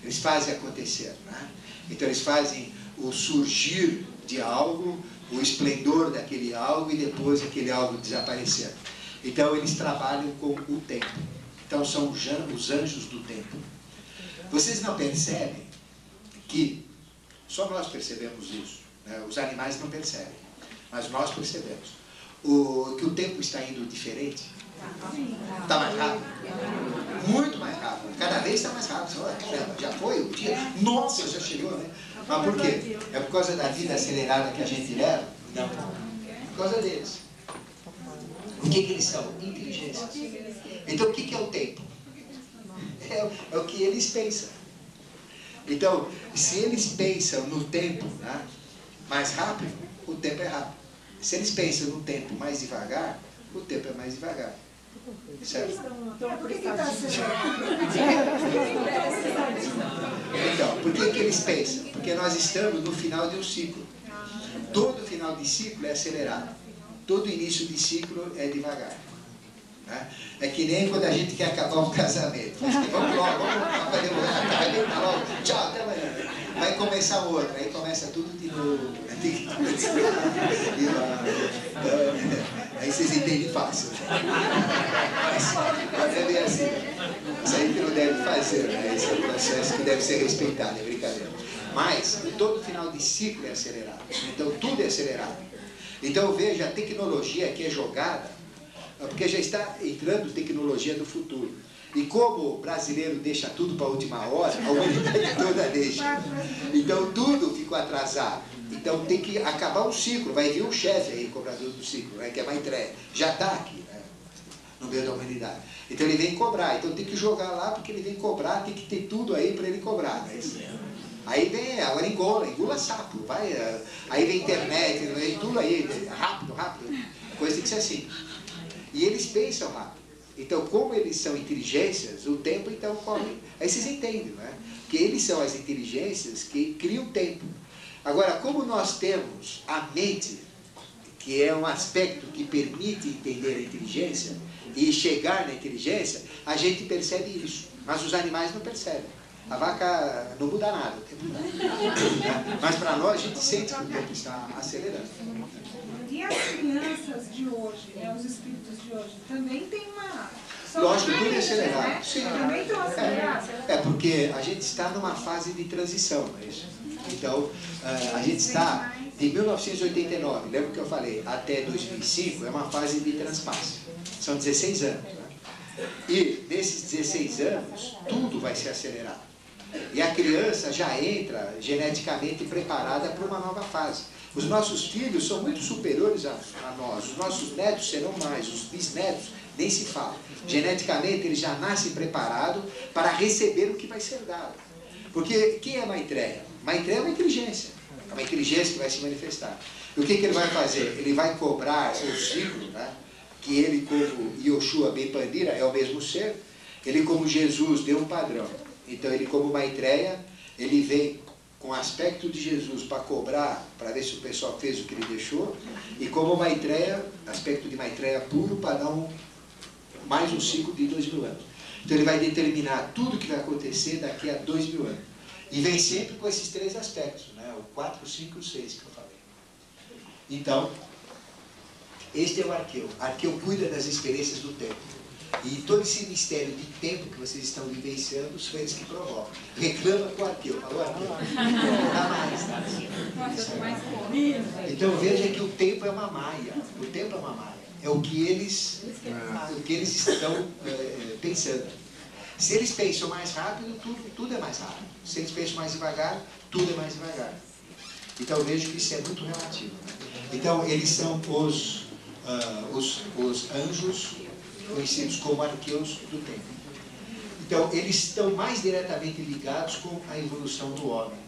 Eles fazem acontecer, né? Então, eles fazem o surgir de algo, o esplendor daquele algo e depois aquele algo desaparecer. Então, eles trabalham com o tempo. Então, são os anjos do tempo. Vocês não percebem que, só nós percebemos isso, né? Os animais não percebem. mas nós percebemos. Que o tempo está indo diferente. Está mais rápido? Muito mais rápido. Cada vez está mais rápido. Olha, já foi o dia. Nossa, já chegou, né? Mas por quê? É por causa da vida acelerada que a gente leva? Não. Por causa deles. O que eles são? Inteligências. Então, o que é o tempo? É o que eles pensam. Então, se eles pensam no tempo, né, mais rápido, o tempo é rápido. Se eles pensam no tempo mais devagar, o tempo é mais devagar. Certo? Então, por que eles pensam? Porque nós estamos no final de um ciclo. Todo final de ciclo é acelerado. Todo início de ciclo é devagar. Né? É que nem quando a gente quer acabar um casamento. Vamos logo, vamos demorar, logo. Tchau, até amanhã. Vai começar outro, aí começa tudo de novo. Aí vocês entendem fácil. Mas é bem assim. Isso aí que não deve fazer, né? Esse é um processo que deve ser respeitado, é brincadeira. Mas todo final de ciclo é acelerado. Então tudo é acelerado. Então veja, a tecnologia que é jogada, porque já está entrando tecnologia do futuro. E como o brasileiro deixa tudo para a última hora, a humanidade toda deixa. Então tudo ficou atrasado. Então tem que acabar o ciclo. Vai vir um chefe aí, cobrador do ciclo, né, que é Maitreya. Já está aqui, né, no meio da humanidade. Então ele vem cobrar. Então tem que jogar lá, porque ele vem cobrar, tem que ter tudo aí para ele cobrar. Né? Aí vem, agora engula sapo. Vai, aí vem internet, vem tudo aí, rápido, rápido. Coisa tem que ser assim. E eles pensam rápido. Então, como eles são inteligências, o tempo então corre. Aí vocês entendem, né? Que eles são as inteligências que criam tempo. Agora, como nós temos a mente, que é um aspecto que permite entender a inteligência e chegar na inteligência, a gente percebe isso. Mas os animais não percebem. A vaca não muda nada, o tempo muda. Mas para nós, a gente sente que o tempo está acelerando. E as crianças de hoje, né, os espíritos de hoje, também tem uma... Lógico, tudo é acelerado. Né? Sim. Também estão acelerados. É porque a gente está numa fase de transição, não é isso? Então, a gente está de 1989, lembra que eu falei, até 2005, é uma fase de transpasse. São 16 anos. Né? E nesses 16 anos, tudo vai ser acelerado. E a criança já entra geneticamente preparada para uma nova fase. Os nossos filhos são muito superiores a nós. Os nossos netos serão mais, os bisnetos nem se fala. Geneticamente, eles já nascem preparados para receber o que vai ser dado. Porque quem é Maitreya? Maitreya é uma inteligência. É uma inteligência que vai se manifestar. E o que ele vai fazer? Ele vai cobrar o ciclo, né? Que ele, como Yoshua Ben Pandira, é o mesmo ser. Ele, como Jesus, deu um padrão. Então, ele, como Maitreya, ele vem com o aspecto de Jesus para cobrar, para ver se o pessoal fez o que ele deixou, e como Maitreya, aspecto de Maitreya puro, para dar mais um ciclo de 2000 anos. Então ele vai determinar tudo o que vai acontecer daqui a 2000 anos. E vem sempre com esses três aspectos, né? O 4, 5 e o 6 que eu falei. Então, este é o Arqueu. Arqueu cuida das experiências do tempo. E todo esse mistério de tempo que vocês estão vivenciando, são eles que provocam. Reclama com o Arqueu. Falou, Arqueu, não dá mais, tá? Então veja que o tempo é uma maia. O tempo é uma maia. É o que eles estão pensando. Se eles pensam mais rápido, tudo é mais rápido. Se eles pensam mais devagar, tudo é mais devagar. Então vejo que isso é muito relativo. Então eles são os anjos conhecidos como arqueus do tempo. Então, eles estão mais diretamente ligados com a evolução do homem.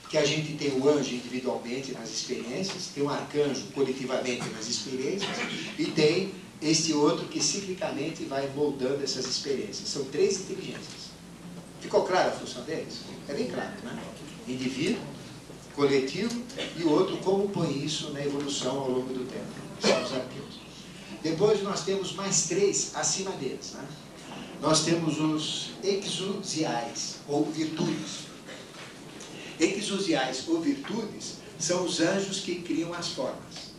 Porque a gente tem o anjo individualmente nas experiências, tem o arcanjo coletivamente nas experiências, e tem este outro que ciclicamente vai moldando essas experiências. São três inteligências. Ficou clara a função deles? É bem claro, né? Indivíduo, coletivo, e o outro como põe isso na evolução ao longo do tempo. São os arqueus. Depois nós temos mais três acima deles. Né? Nós temos os exousiais, ou virtudes. Exousiais, ou virtudes, são os anjos que criam as formas.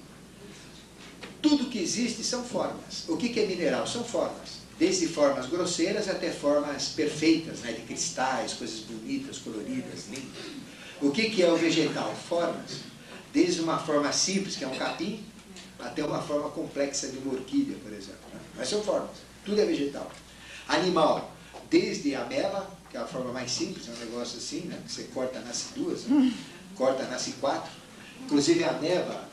Tudo que existe são formas. O que é mineral? São formas. Desde formas grosseiras até formas perfeitas, né? De cristais, coisas bonitas, coloridas, lindas. O que é o vegetal? Formas. Desde uma forma simples, que é um capim, até uma forma complexa de uma orquídea, por exemplo. Né? Mas são formas, tudo é vegetal. Animal, desde a ameba, que é a forma mais simples, é um negócio assim, né? Que você corta, nasce duas, né? Corta, nasce 4. Inclusive a ameba,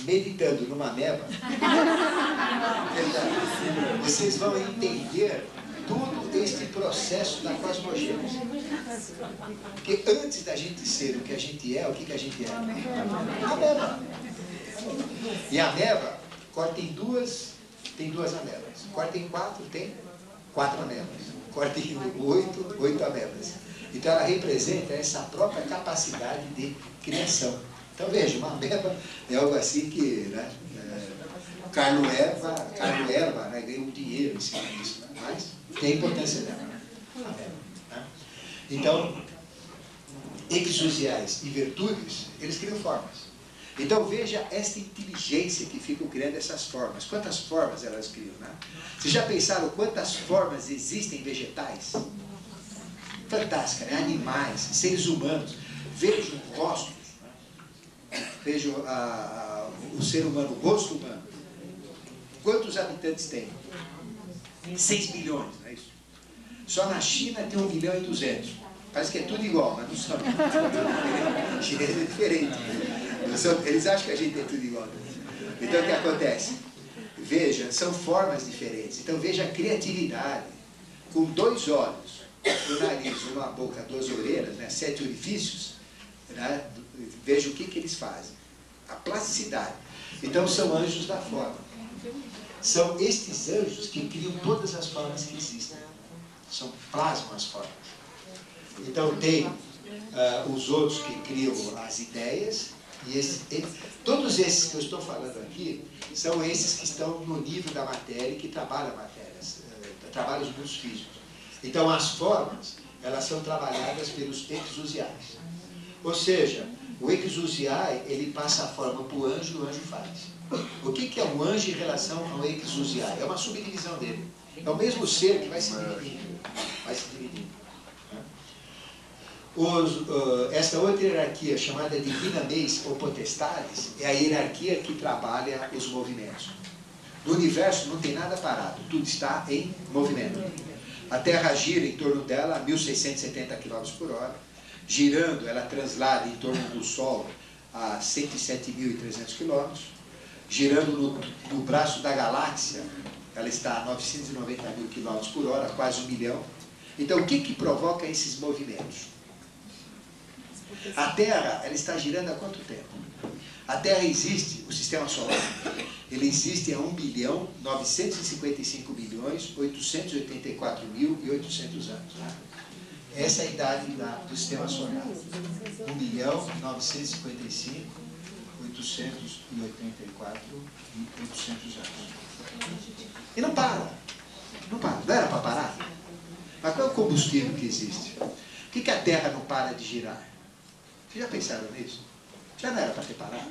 meditando numa ameba, vocês vão entender todo este processo da cosmogênese. Porque antes da gente ser o que a gente é, o que a gente é? Ameba. E a ameba, corta em 2, tem 2 amebas. Corta em 4, tem 4 amebas. Corta em 8, 8 amebas. Então ela representa essa própria capacidade de criação. Então veja, uma ameba é algo assim que, né, Carlo Eva, né, ganhou dinheiro em cima disso, né, mas tem a importância dela, né, ameba, né? Então, exusiais e virtudes, eles criam formas. Então veja esta inteligência que ficam criando essas formas. Quantas formas elas criam, né? Vocês já pensaram quantas formas existem em vegetais? Fantástica, né? Animais, seres humanos. Vejam rostos. Vejam o ser humano, o rosto humano. Quantos habitantes tem? 6 bilhões, não é isso? Só na China tem 1.200.000. Parece que é tudo igual, mas não são. A chinesa é diferente. Eles acham que a gente é tudo igual. Então o que acontece? Veja, são formas diferentes. Então veja a criatividade. Com 2 olhos, um nariz, uma boca, 2 orelhas, né, 7 orifícios, né, veja o que eles fazem. A plasticidade. Então são anjos da forma. São estes anjos que criam todas as formas que existem. Plasmam as formas. Então tem os outros que criam as ideias. E todos esses que eu estou falando aqui são esses que estão no nível da matéria e que trabalham matérias, trabalham os mundos físicos. Então as formas, elas são trabalhadas pelos exusiais. Ou seja, o exusiai, ele passa a forma para o anjo e o anjo faz. O que é um anjo em relação ao exusiai? É uma subdivisão dele. É o mesmo ser que vai se dividindo. Vai se dividindo. Esta outra hierarquia, chamada de dinameis ou potestades, é a hierarquia que trabalha os movimentos. No universo não tem nada parado, tudo está em movimento. A Terra gira em torno dela a 1.670 km/h, girando, ela translada em torno do Sol a 107.300 km, girando no braço da galáxia, ela está a 990.000 km/h, quase 1 milhão. Então o que provoca esses movimentos? A Terra, ela está girando há quanto tempo? A Terra existe, o Sistema Solar, ele existe há 1.955.884.800 anos. Né? Essa é a idade do Sistema Solar. 1.955.884.800 anos. E não para. Não para. Não era para parar? Mas qual é o combustível que existe? Por que a Terra não para de girar? Vocês já pensaram nisso? Já não era para ter parado?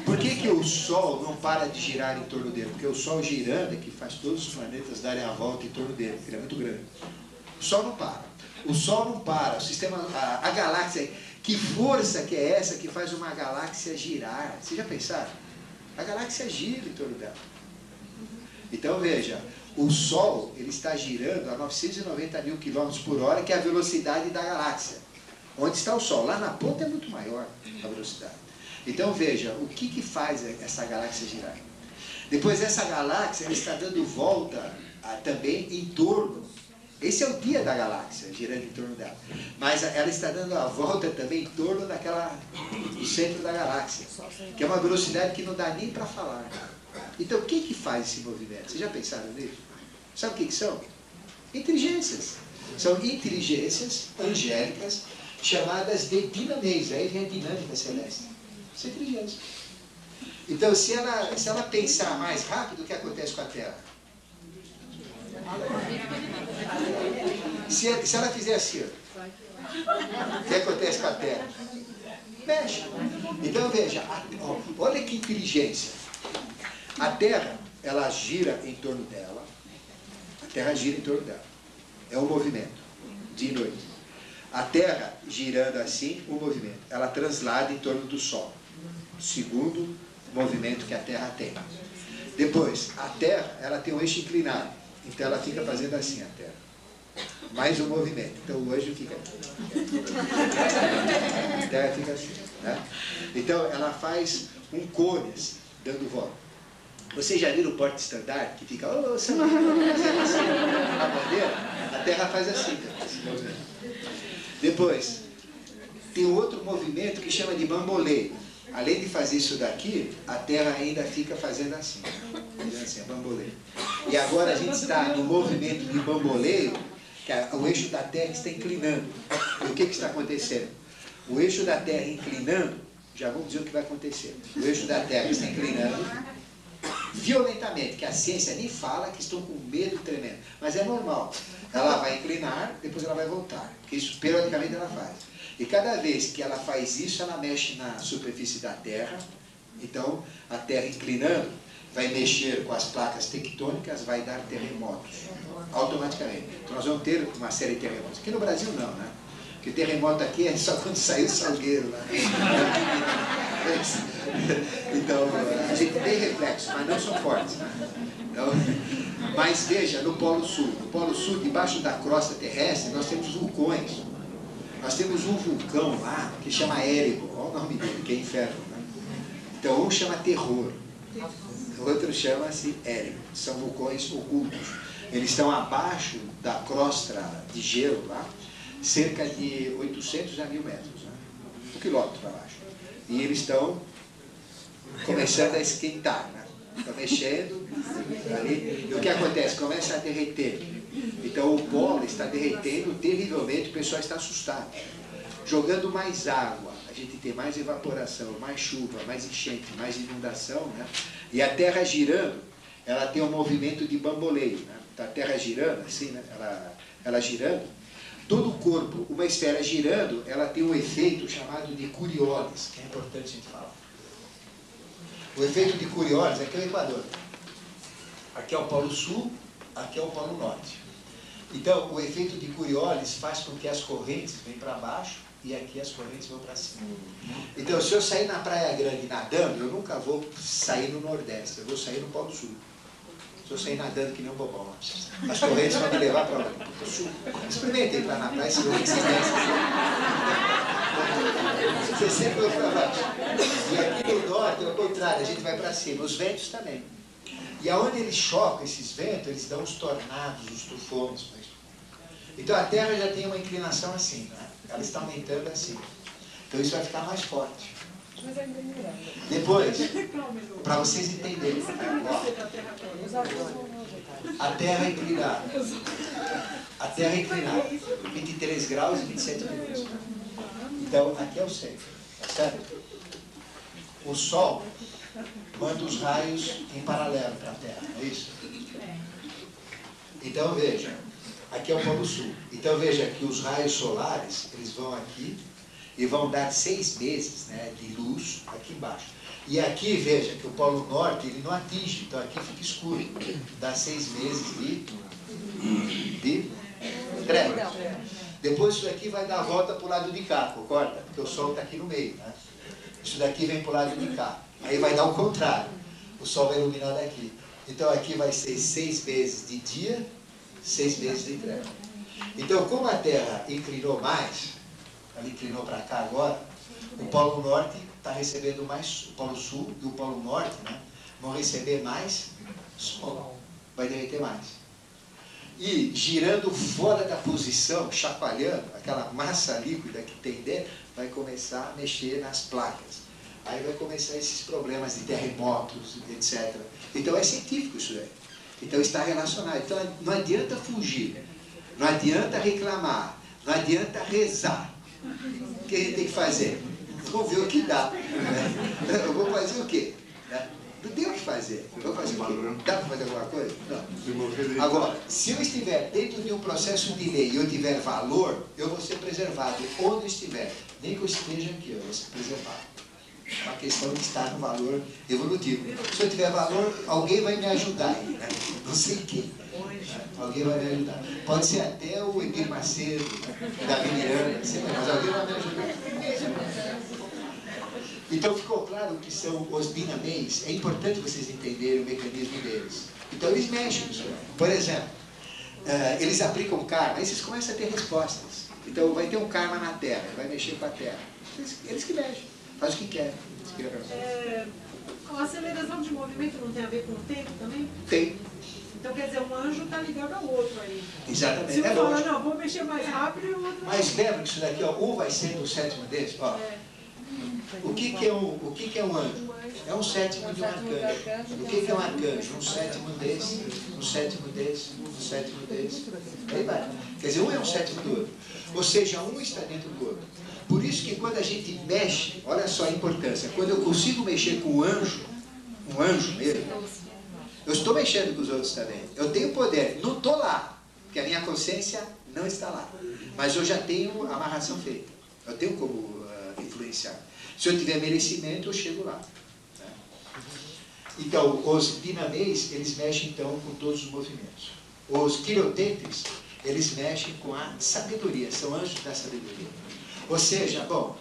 Por que o Sol não para de girar em torno dele? Porque o Sol girando é que faz todos os planetas darem a volta em torno dele, porque ele é muito grande. O Sol não para. O Sol não para. O sistema, a galáxia, que força que é essa que faz uma galáxia girar? Vocês já pensaram? A galáxia gira em torno dela. Então veja, o Sol ele está girando a 990.000 km/h, que é a velocidade da galáxia. Onde está o Sol? Lá na ponta é muito maior a velocidade. Então veja, o que faz essa galáxia girar? Depois essa galáxia ela está dando volta também em torno. Esse é o dia da galáxia, girando em torno dela. Mas ela está dando a volta também em torno do centro da galáxia. Que é uma velocidade que não dá nem para falar. Então o que faz esse movimento? Vocês já pensaram nisso? Sabe o que são? Inteligências. São inteligências angélicas chamadas de dinameis. Aí vem a dinâmica celeste. Isso é inteligência. Então, se ela pensar mais rápido, o que acontece com a Terra? Se ela fizer assim, o que acontece com a Terra? Mexe. Então, veja, olha que inteligência. A Terra, ela gira em torno dela. A Terra gira em torno dela. É um movimento, dia e noite. A Terra, girando assim, um movimento. Ela translada em torno do Sol. Segundo movimento que a Terra tem. Depois, a Terra, ela tem um eixo inclinado. Então ela fica fazendo assim, a Terra. Mais um movimento. Então o anjo fica aqui. A Terra fica assim. Né? Então ela faz um cone, assim, dando volta. Vocês já viram o porta-estandarte que fica, oh, assim, a bandeira? A Terra faz assim, esse movimento. Depois, tem outro movimento que chama de bamboleio. Além de fazer isso daqui, a Terra ainda fica fazendo assim. Fazendo assim, bamboleio. E agora a gente está no movimento de bamboleio, que o eixo da Terra está inclinando. E o que está acontecendo? O eixo da Terra inclinando, já vamos dizer o que vai acontecer. O eixo da Terra está inclinando violentamente, que a ciência nem fala, que estão com medo tremendo. Mas é normal. Ela vai inclinar, depois ela vai voltar. Porque isso periodicamente ela faz. E cada vez que ela faz isso, ela mexe na superfície da Terra. Então, a Terra inclinando, vai mexer com as placas tectônicas, vai dar terremotos. Automaticamente. Então, nós vamos ter uma série de terremotos. Aqui no Brasil, não, né? Porque terremoto aqui é só quando saiu o salgueiro. Né? Então, a gente tem reflexos, mas não são fortes. Né? Então, mas veja, no Polo Sul. No Polo Sul, debaixo da crosta terrestre, nós temos vulcões. Nós temos um vulcão lá que chama Erebor. Olha o nome dele, que é inferno. Né? Então, um chama Terror. O outro chama-se Erebor. São vulcões ocultos. Eles estão abaixo da crosta de gelo lá, cerca de 800 a 1000 metros. Né? 1 quilômetro para baixo. E eles estão começando a esquentar. Né? Estão mexendo ali. E o que acontece? Começa a derreter. Então o polo está derretendo terrivelmente, o pessoal está assustado. Jogando mais água, a gente tem mais evaporação, mais chuva, mais enchente, mais inundação, né? E a Terra girando, ela tem um movimento de bamboleio. Né? Então, a Terra girando, assim, né? ela girando, todo o corpo, uma esfera girando, ela tem um efeito chamado de Coriolis, que é importante a gente falar. O efeito de Coriolis aqui é o Equador. Aqui é o Polo Sul, aqui é o Polo Norte. Então, o efeito de Coriolis faz com que as correntes venham para baixo e aqui as correntes vão para cima. Então, se eu sair na Praia Grande nadando, eu nunca vou sair no Nordeste, eu vou sair no Polo Sul. Se eu sair nadando que nem um bobão, as correntes vão me levar para o sul. Experimente entrar na praia, se não existem. Você sempre vai para baixo. E aqui no norte, ao contrário, a gente vai para cima. Os ventos também. E aonde eles chocam, esses ventos, eles dão os tornados, os tufões. Então a Terra já tem uma inclinação assim, né? Ela está aumentando assim. Então isso vai ficar mais forte. Depois, para vocês entenderem, a Terra é inclinada. A Terra é inclinada. 23 graus e 27 minutos. Então, aqui é o centro. Certo? O Sol manda os raios em paralelo para a Terra, não é isso? Então, veja, aqui é o Polo Sul. Então, veja que os raios solares, eles vão aqui e vão dar 6 meses, né, de luz aqui embaixo. E aqui, veja, que o Polo Norte, ele não atinge, então aqui fica escuro. Dá 6 meses de trevas. Depois isso daqui vai dar a volta para o lado de cá, concorda? Porque o Sol está aqui no meio, né? Isso daqui vem para o lado de cá. Aí vai dar o contrário. O Sol vai iluminar daqui. Então aqui vai ser 6 meses de dia, 6 meses de treva. Então, como a Terra inclinou mais, ela inclinou para cá agora, o Polo Norte está recebendo mais, o Polo Sul e o Polo Norte, né, vão receber mais Sol. Vai derreter mais. E girando fora da posição, chacoalhando, aquela massa líquida que tem dentro, vai começar a mexer nas placas. Aí vai começar esses problemas de terremotos, etc. Então é científico isso daí. Então está relacionado. Então não adianta fugir, não adianta reclamar, não adianta rezar. O que a gente tem que fazer? Vamos ver o que dá. Eu vou fazer o quê? Não tem o que fazer. Eu vou fazer o quê? Dá para fazer alguma coisa? Não. Agora, se eu estiver dentro de um processo de lei e eu tiver valor, eu vou ser preservado onde eu estiver. Nem que eu esteja aqui, eu vou ser preservado. É uma questão de estar no valor evolutivo. Se eu tiver valor, alguém vai me ajudar. Né? Não sei quem. Alguém vai me ajudar. Pode ser até o Edir Macedo, da Miranda, mas alguém vai me ajudar. Então ficou claro que são os dinameis. É importante vocês entenderem o mecanismo deles. Então eles mexem nisso. Por exemplo, eles aplicam karma, aí vocês começam a ter respostas. Então vai ter um karma na Terra, vai mexer com a Terra. Eles que mexem, faz o que querem. A aceleração de movimento não tem a ver com o tempo também? Tem. Então quer dizer, um anjo está ligado ao outro aí. Exatamente. Se um fala, não, vou mexer mais rápido e o outro... Mas lembra que isso daqui, ó, um vai sendo o sétimo desse, ó. O que é um anjo? É um sétimo de um arcanjo. O que é um arcanjo? Um sétimo desse, um sétimo desse, um sétimo desse. Aí vai. Quer dizer, um é um sétimo do outro. Ou seja, um está dentro do outro. Por isso que quando a gente mexe, olha só a importância, quando eu consigo mexer com um anjo mesmo, eu estou mexendo com os outros também. Eu tenho poder, não estou lá, porque a minha consciência não está lá. Mas eu já tenho a amarração feita. Eu tenho como influenciar. Se eu tiver merecimento, eu chego lá. Né? Então, os dinameis, eles mexem então com todos os movimentos. Os quirotentes, eles mexem com a sabedoria, são anjos da sabedoria. Ou seja, bom,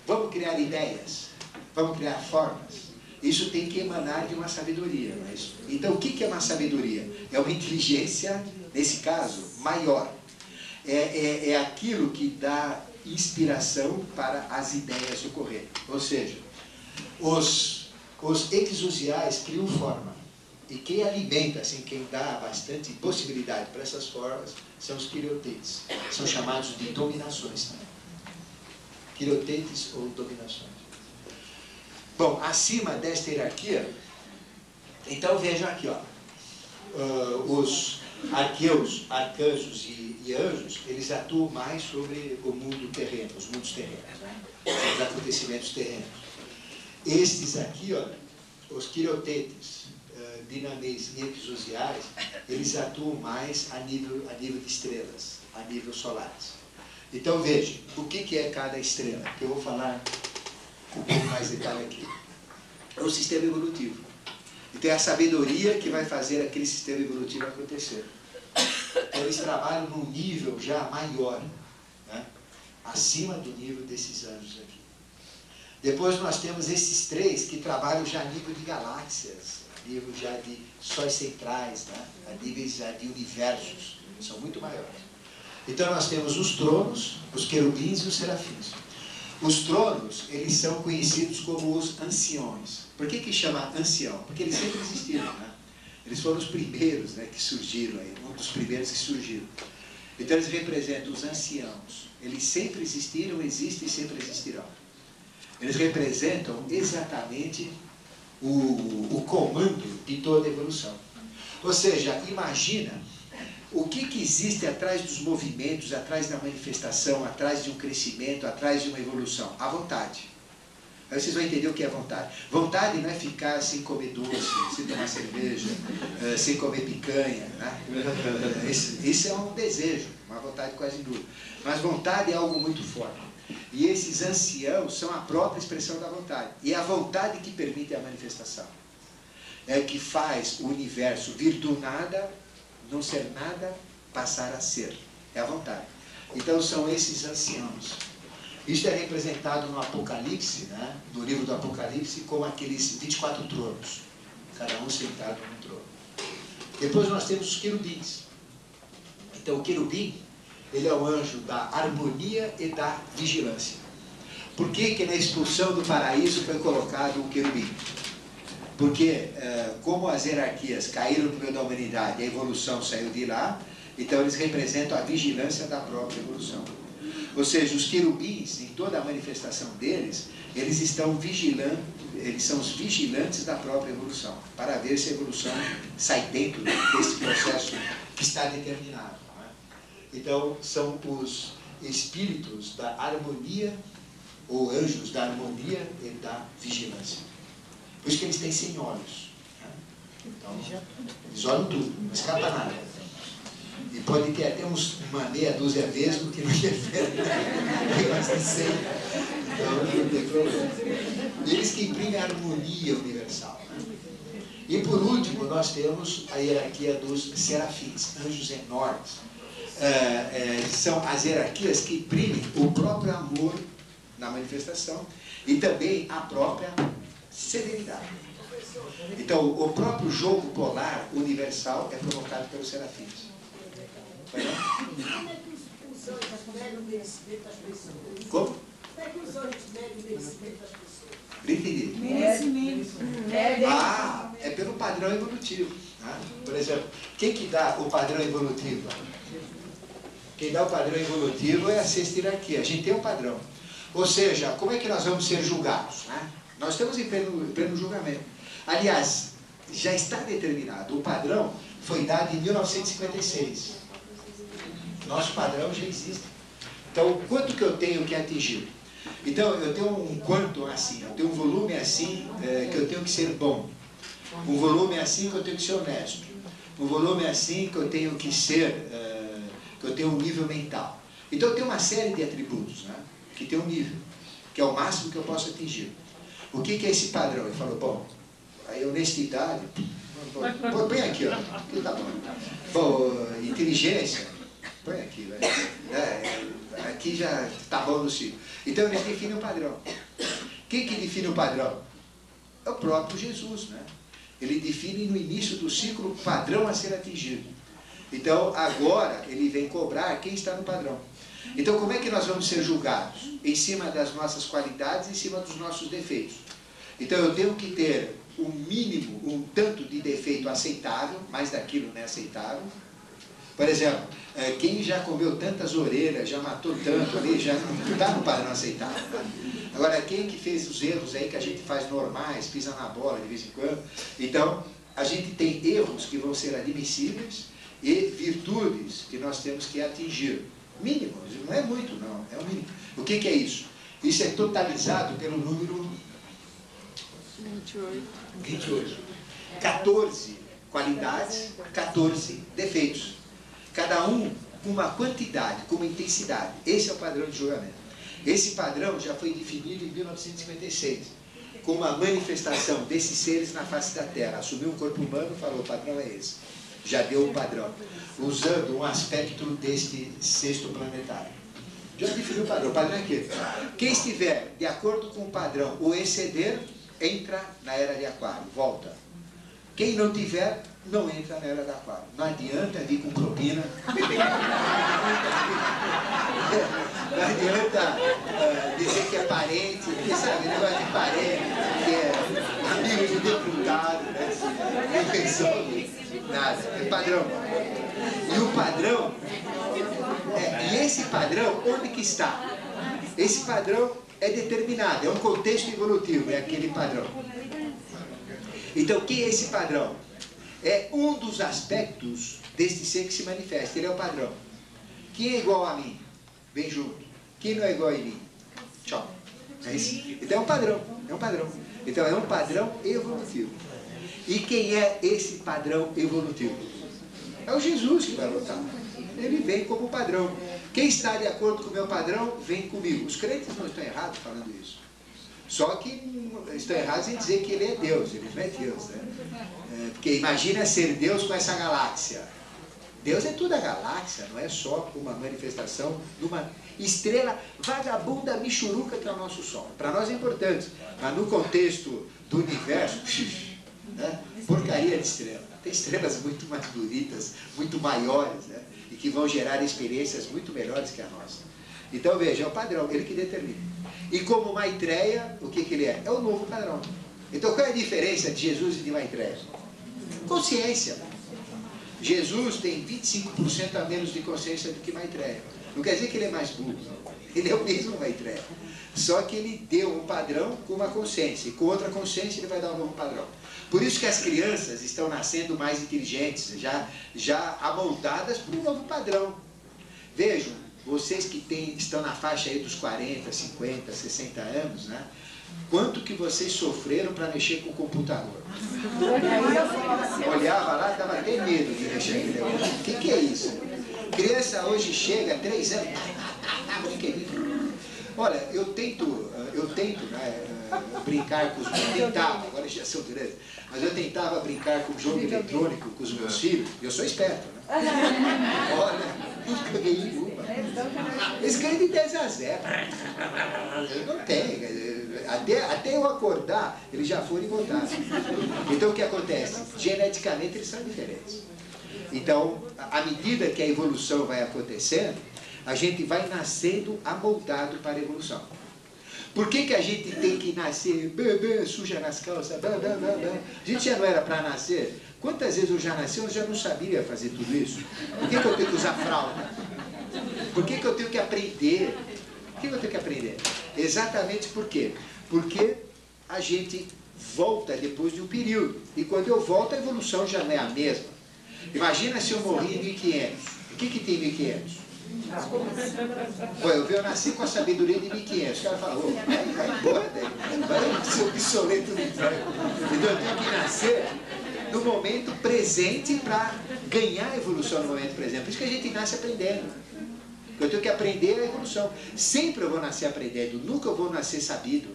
vamos criar ideias, vamos criar formas. Isso tem que emanar de uma sabedoria. Não é isso? Então, o que é uma sabedoria? É uma inteligência, nesse caso, maior. É aquilo que dá inspiração para as ideias ocorrerem. Ou seja, os exousiais criam forma. E quem alimenta, assim, quem dá bastante possibilidade para essas formas, são os quirotentes. São chamados de dominações também. Quirotentes ou dominações. Bom, acima desta hierarquia, então vejam aqui, ó, os arqueus, arcanjos e anjos, eles atuam mais sobre o mundo terreno, os mundos terrenos, os acontecimentos terrenos. Estes aqui, ó, os quirotentes, dinameis e exousiais, eles atuam mais a nível de estrelas, a nível solares. Então vejam, o que é cada estrela? Que eu vou falar com pouco mais detalhe aqui. É o sistema evolutivo. Então é a sabedoria que vai fazer aquele sistema evolutivo acontecer. Então eles trabalham num nível já maior, né? Acima do nível desses anjos aqui. Depois nós temos esses três que trabalham já a nível de galáxias, a nível já de sóis centrais, né? A níveis já de universos, são muito maiores. Então nós temos os tronos, os querubins e os serafins. Os tronos, eles são conhecidos como os anciões. Por que chama ancião? Porque eles sempre existiram, né? Eles foram os primeiros, né, que surgiram, aí, um dos primeiros que surgiram. Então eles representam os anciãos. Eles sempre existiram, existem e sempre existirão. Eles representam exatamente o comando de toda a evolução. Ou seja, imagina o que existe atrás dos movimentos, atrás da manifestação, atrás de um crescimento, atrás de uma evolução? A vontade. Aí vocês vão entender o que é vontade. Vontade não é ficar sem comer doce, sem tomar cerveja, sem comer picanha. Né? Isso é um desejo, uma vontade quase nula. Mas vontade é algo muito forte. E esses anciãos são a própria expressão da vontade. E é a vontade que permite a manifestação. É que faz o universo vir do nada, não ser nada, passar a ser. É a vontade. Então são esses anciãos. Isso é representado no Apocalipse, né? No livro do Apocalipse, como aqueles 24 tronos. Cada um sentado num trono. Depois nós temos os querubins. Então o querubim, ele é o anjo da harmonia e da vigilância. Por que na expulsão do paraíso foi colocado o querubim? Porque, como as hierarquias caíram no meio da humanidade, a evolução saiu de lá, então eles representam a vigilância da própria evolução. Ou seja, os querubins, em toda a manifestação deles, eles estão vigilando, eles são os vigilantes da própria evolução, para ver se a evolução sai dentro desse processo que está determinado. Não é? Então, são os espíritos da harmonia, ou anjos da harmonia e da vigilância. Por isso que eles têm 100 olhos. Né? Então, eles olham tudo, não escapa nada. E pode ter até uma meia dúzia vesgo que não interfere. Tem mais de 100. Então, não tem problema. Eles que imprimem a harmonia universal. Né? E por último, nós temos a hierarquia dos serafins, anjos enormes. São as hierarquias que imprimem o próprio amor na manifestação, e também a própria serenidade. Então, o próprio jogo polar universal é provocado pelos serafins. Como é que os anjos medem o merecimento das pessoas? Como? Como é que os anjos medem o merecimento das pessoas? Entendi. Merecimento. Ah, é pelo padrão evolutivo. Tá? Por exemplo, quem que dá o padrão evolutivo? Quem dá o padrão evolutivo é a sexta hierarquia. A gente tem um padrão. Ou seja, como é que nós vamos ser julgados? Né? Nós estamos em pleno julgamento. Aliás, já está determinado. O padrão foi dado em 1956. Nosso padrão já existe. Então, quanto que eu tenho que atingir? Então, eu tenho um quanto assim, eu tenho um volume assim que eu tenho que ser bom. Um volume assim que eu tenho que ser honesto. Um volume assim que eu tenho que ser, que eu tenho um nível mental. Então, eu tenho uma série de atributos, né, que tem um nível, que é o máximo que eu posso atingir. O que é esse padrão? Ele falou, bom, a honestidade, põe aqui, ó, aqui tá bom. Bom, inteligência, põe aqui, aqui já tá bom no ciclo. Então ele define o padrão. Quem que define o padrão? É o próprio Jesus, né? Ele define no início do ciclo o padrão a ser atingido. Então agora ele vem cobrar quem está no padrão. Então como é que nós vamos ser julgados? Em cima das nossas qualidades, em cima dos nossos defeitos. Então eu tenho que ter um mínimo, um tanto de defeito aceitável, mais daquilo não é aceitável. Por exemplo, quem já comeu tantas orelhas, já matou tanto ali, já não está no padrão aceitável. Né? Agora, quem que fez os erros aí que a gente faz normais, pisa na bola de vez em quando. Então, a gente tem erros que vão ser admissíveis e virtudes que nós temos que atingir. Mínimo, não é muito não, é o mínimo. O que é isso? Isso é totalizado pelo número 28. 14 qualidades, 14 defeitos. Cada um com uma quantidade, com uma intensidade. Esse é o padrão de julgamento. Esse padrão já foi definido em 1956, com uma manifestação desses seres na face da Terra. Assumiu um corpo humano e falou, o padrão é esse. Já deu o padrão, usando um aspecto deste sexto planetário. Já definiu o padrão. O padrão é aquele. Quem estiver de acordo com o padrão ou exceder, entra na era de Aquário, volta. Quem não tiver, não entra na era da Aquário. Não adianta vir com propina. Não adianta dizer que é parente, porque sabe, negócio de parente, que é amigo de deputado, né? Não resolve nada. É padrão. E o padrão, e esse padrão, onde que está? Esse padrão é determinado, é um contexto evolutivo, é aquele padrão. Então, o que é esse padrão? É um dos aspectos deste ser que se manifesta, ele é o padrão. Quem é igual a mim? Vem junto. Quem não é igual a mim? Tchau. É isso? Então é um padrão, é um padrão. Então é um padrão evolutivo. E quem é esse padrão evolutivo? É o Jesus que vai lutar. Ele vem como padrão. Quem está de acordo com o meu padrão, vem comigo. Os crentes não estão errados falando isso. Só que estão errados em dizer que ele é Deus. Ele não é Deus, né? Porque imagina ser Deus com essa galáxia. Deus é toda a galáxia, não é só uma manifestação de uma estrela vagabunda michuruca que é o nosso Sol. Para nós é importante, mas no contexto do universo, né? Porcaria de estrela. Tem estrelas muito mais bonitas, muito maiores, né? E que vão gerar experiências muito melhores que a nossa. Então veja, é o padrão, ele que determina. E como Maitreya, o que ele é? É o novo padrão. Então qual é a diferença de Jesus e de Maitreya? Consciência. Jesus tem 25% a menos de consciência do que Maitreya. Não quer dizer que ele é mais burro. Ele é o mesmo Maitreya. Só que ele deu um padrão com uma consciência. E com outra consciência ele vai dar um novo padrão. Por isso que as crianças estão nascendo mais inteligentes, já amoldadas para um novo padrão. Vejam, vocês que estão na faixa aí dos 40, 50, 60 anos, né? Quanto que vocês sofreram para mexer com o computador? Olhava lá, dava até medo de mexer com o negócio. O que é isso? Criança hoje chega, 3 anos, brinquedinho. Olha, eu tento né, brincar com os meus, tentava, agora já sou grande, mas eu tentava brincar com o jogo eletrônico com os meus filhos, e eu sou esperto, né? Olha, Nunca ganhei uma. Eles ganham de 10-0. Não tem. Até eu acordar, eles já foram e voltaram. Então o que acontece? Geneticamente eles são diferentes. Então, à medida que a evolução vai acontecendo, a gente vai nascendo amoldado para a evolução. Por que a gente tem que nascer suja nas calças? A gente já não era para nascer? Quantas vezes eu já nasci, eu já não sabia fazer tudo isso? Por que eu tenho que usar fralda? Por que eu tenho que aprender? Por que eu tenho que aprender? Exatamente por quê? Porque a gente volta depois de um período. E quando eu volto, a evolução já não é a mesma. Imagina se eu morri em 1500. O que tem em 1500? Eu nasci com a sabedoria de 1500. O cara fala, vai embora, vai ser obsoleto no inferno. Então eu tenho que nascer no momento presente para ganhar a evolução no momento presente. Por isso que a gente nasce aprendendo. Eu tenho que aprender a evolução. Sempre eu vou nascer aprendendo, nunca eu vou nascer sabido.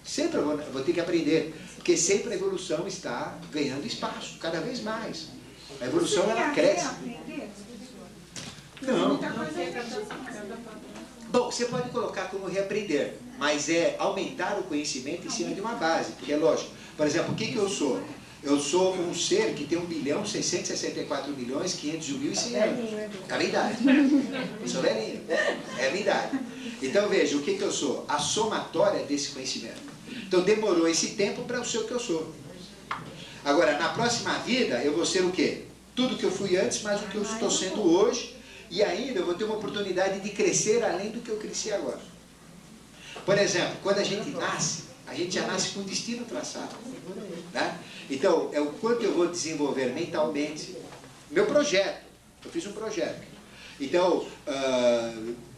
Sempre eu vou ter que aprender, porque sempre a evolução está ganhando espaço, cada vez mais. A evolução, ela cresce. Não. Bom, você pode colocar como reaprender, mas é aumentar o conhecimento em cima de uma base, porque é lógico. Por exemplo, o que eu sou? Eu sou um ser que tem 1.664.501.100 anos. É a minha idade. Eu sou velhinho. É a minha idade. Então veja, o que eu sou? A somatória desse conhecimento. Então demorou esse tempo para eu ser o que eu sou. Agora, na próxima vida, eu vou ser o quê? Tudo que eu fui antes, mas o que eu estou sendo hoje. E ainda eu vou ter uma oportunidade de crescer além do que eu cresci agora. Por exemplo, quando a gente já nasce com o destino traçado. Né? Então, é o quanto eu vou desenvolver mentalmente. Meu projeto. Eu fiz um projeto. Então,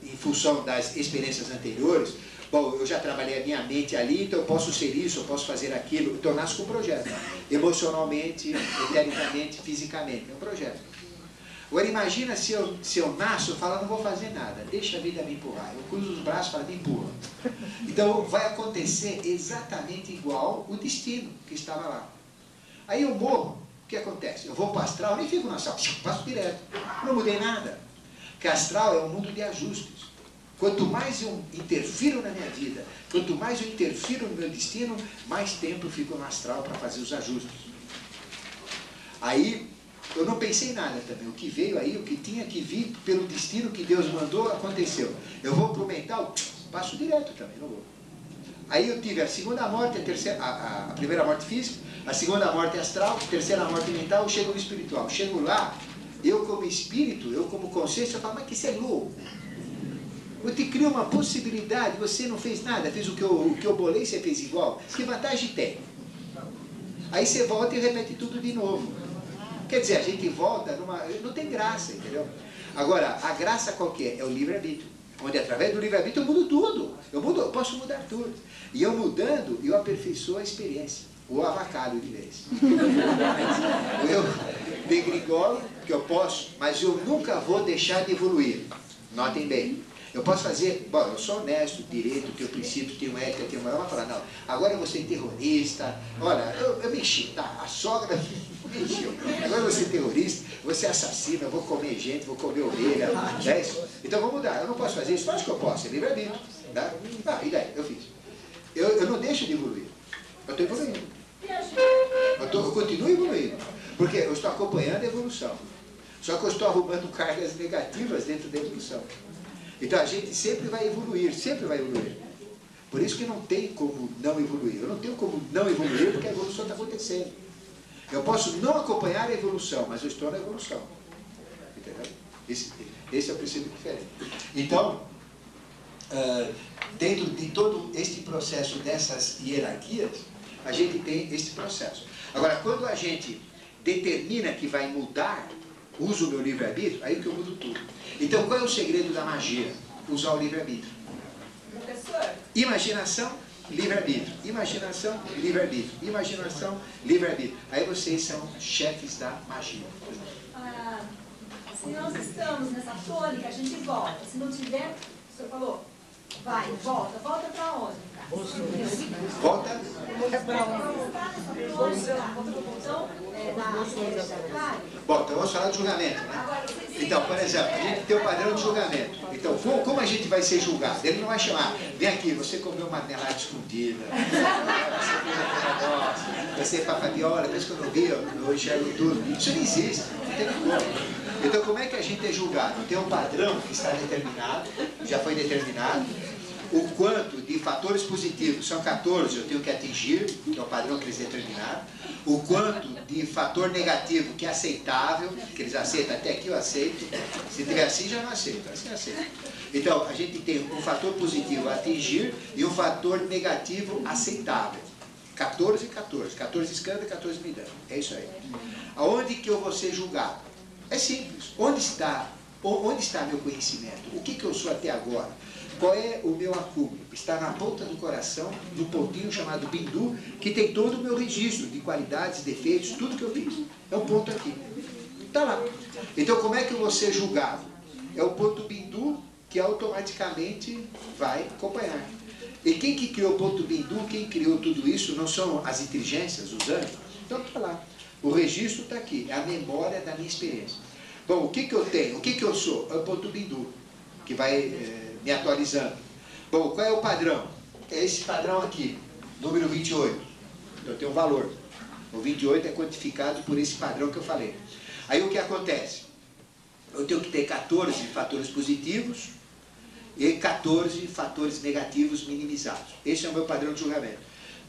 em função das experiências anteriores, bom, eu já trabalhei a minha mente ali, então eu posso ser isso, eu posso fazer aquilo. Então eu nasço com um projeto. Emocionalmente, etericamente, fisicamente. É um projeto. Agora imagina se eu nasço, eu falo, não vou fazer nada, deixa a vida me empurrar. Eu cruzo os braços e falo, me empurra. Então vai acontecer exatamente igual o destino que estava lá. Aí eu morro, o que acontece? Eu vou para o astral, eu nem fico no astral, passo direto. Não mudei nada. Porque astral é um mundo de ajustes. Quanto mais eu interfiro na minha vida, quanto mais eu interfiro no meu destino, mais tempo eu fico no astral para fazer os ajustes. Aí eu não pensei em nada também. O que veio aí, o que tinha que vir pelo destino que Deus mandou, aconteceu. Eu vou para o mental, passo direto também, não vou. Aí eu tive a segunda morte, a primeira morte física, a segunda morte astral, a terceira morte mental, eu chego no espiritual. Chego lá, eu como espírito, eu como consciência, eu falo, mas que você é louco. Eu te crio uma possibilidade, você não fez nada, fez o que eu bolei, você fez igual. Que vantagem tem? Aí você volta e repete tudo de novo. Quer dizer, a gente volta não tem graça, entendeu? Agora, a graça qual que é? É o livre-arbítrio. Onde através do livre-arbítrio eu mudo tudo. Eu posso mudar tudo. E eu mudando, eu aperfeiçoo a experiência. Ou avacalho de vez. Eu degrigolo, que eu posso, mas eu nunca vou deixar de evoluir. Notem bem. Eu posso fazer, bom, eu sou honesto, direito, tenho princípios, tenho ética, tenho moral, mas falar, não, agora eu vou ser terrorista, olha, eu mexi, tá, a sogra mexeu, agora eu vou ser terrorista, vou ser assassino, eu vou comer gente, vou comer ovelha, é isso? Então vamos mudar, eu não posso fazer isso, mas que eu posso, é livre-arbítrio, tá? E daí, eu fiz. Eu não deixo de evoluir, eu estou evoluindo, eu continuo evoluindo, porque eu estou acompanhando a evolução, só que eu estou arrumando cargas negativas dentro da evolução. Então a gente sempre vai evoluir, sempre vai evoluir. Por isso que não tem como não evoluir. Eu não tenho como não evoluir porque a evolução está acontecendo. Eu posso não acompanhar a evolução, mas eu estou na evolução. Entendeu? Esse é o princípio diferente. Então, dentro de todo este processo dessas hierarquias, a gente tem este processo. Agora, quando a gente determina que vai mudar, uso o meu livre-arbítrio, aí que eu mudo tudo. Então, qual é o segredo da magia? Usar o livre-arbítrio. Imaginação, livre-arbítrio. Imaginação, livre-arbítrio. Imaginação, livre-arbítrio. Aí vocês são chefes da magia. Se nós estamos nessa tônica, a gente volta. Se não tiver, o senhor falou, vai, volta. Volta para onde? Volta? Então, Bom, então vamos falar de julgamento, né? Agora, vocês Então, por exemplo, a gente tem o padrão de julgamento. Então, como a gente vai ser julgado? Ele não vai chamar, vem aqui, você comeu uma marmelada escondida, você para a Fabiola, depois que eu não vi, eu enxergo tudo. Isso não existe, não tem como. Então, como é que a gente é julgado? Tem um padrão que está determinado, já foi determinado. O quanto de fatores positivos, são 14, eu tenho que atingir, que é o padrão que eles determinaram. O quanto de fator negativo, que é aceitável, que eles aceitam, até aqui eu aceito. Se tiver assim, já não aceito, assim eu aceito. Então, a gente tem um fator positivo a atingir e um fator negativo aceitável. 14 e 14. 14 escândalo e 14 me dão. É isso aí. Aonde que eu vou ser julgado? É simples. Onde está meu conhecimento? O que eu sou até agora? Qual é o meu acúmulo? Está na ponta do coração, no pontinho chamado Bindu, que tem todo o meu registro de qualidades, defeitos, tudo que eu fiz. É um ponto aqui. Está lá. Então, como é que eu vou ser julgado? É o ponto Bindu que automaticamente vai acompanhar. E quem que criou o ponto Bindu, quem criou tudo isso, não são as inteligências, os anjos? Então, está lá. O registro está aqui. É a memória da minha experiência. Bom, o que eu tenho? O que eu sou? É o ponto Bindu, que vai... me atualizando. Bom, qual é o padrão? É esse padrão aqui, número 28. Então tem um valor. O 28 é quantificado por esse padrão que eu falei. Aí o que acontece? Eu tenho que ter 14 fatores positivos e 14 fatores negativos minimizados. Esse é o meu padrão de julgamento.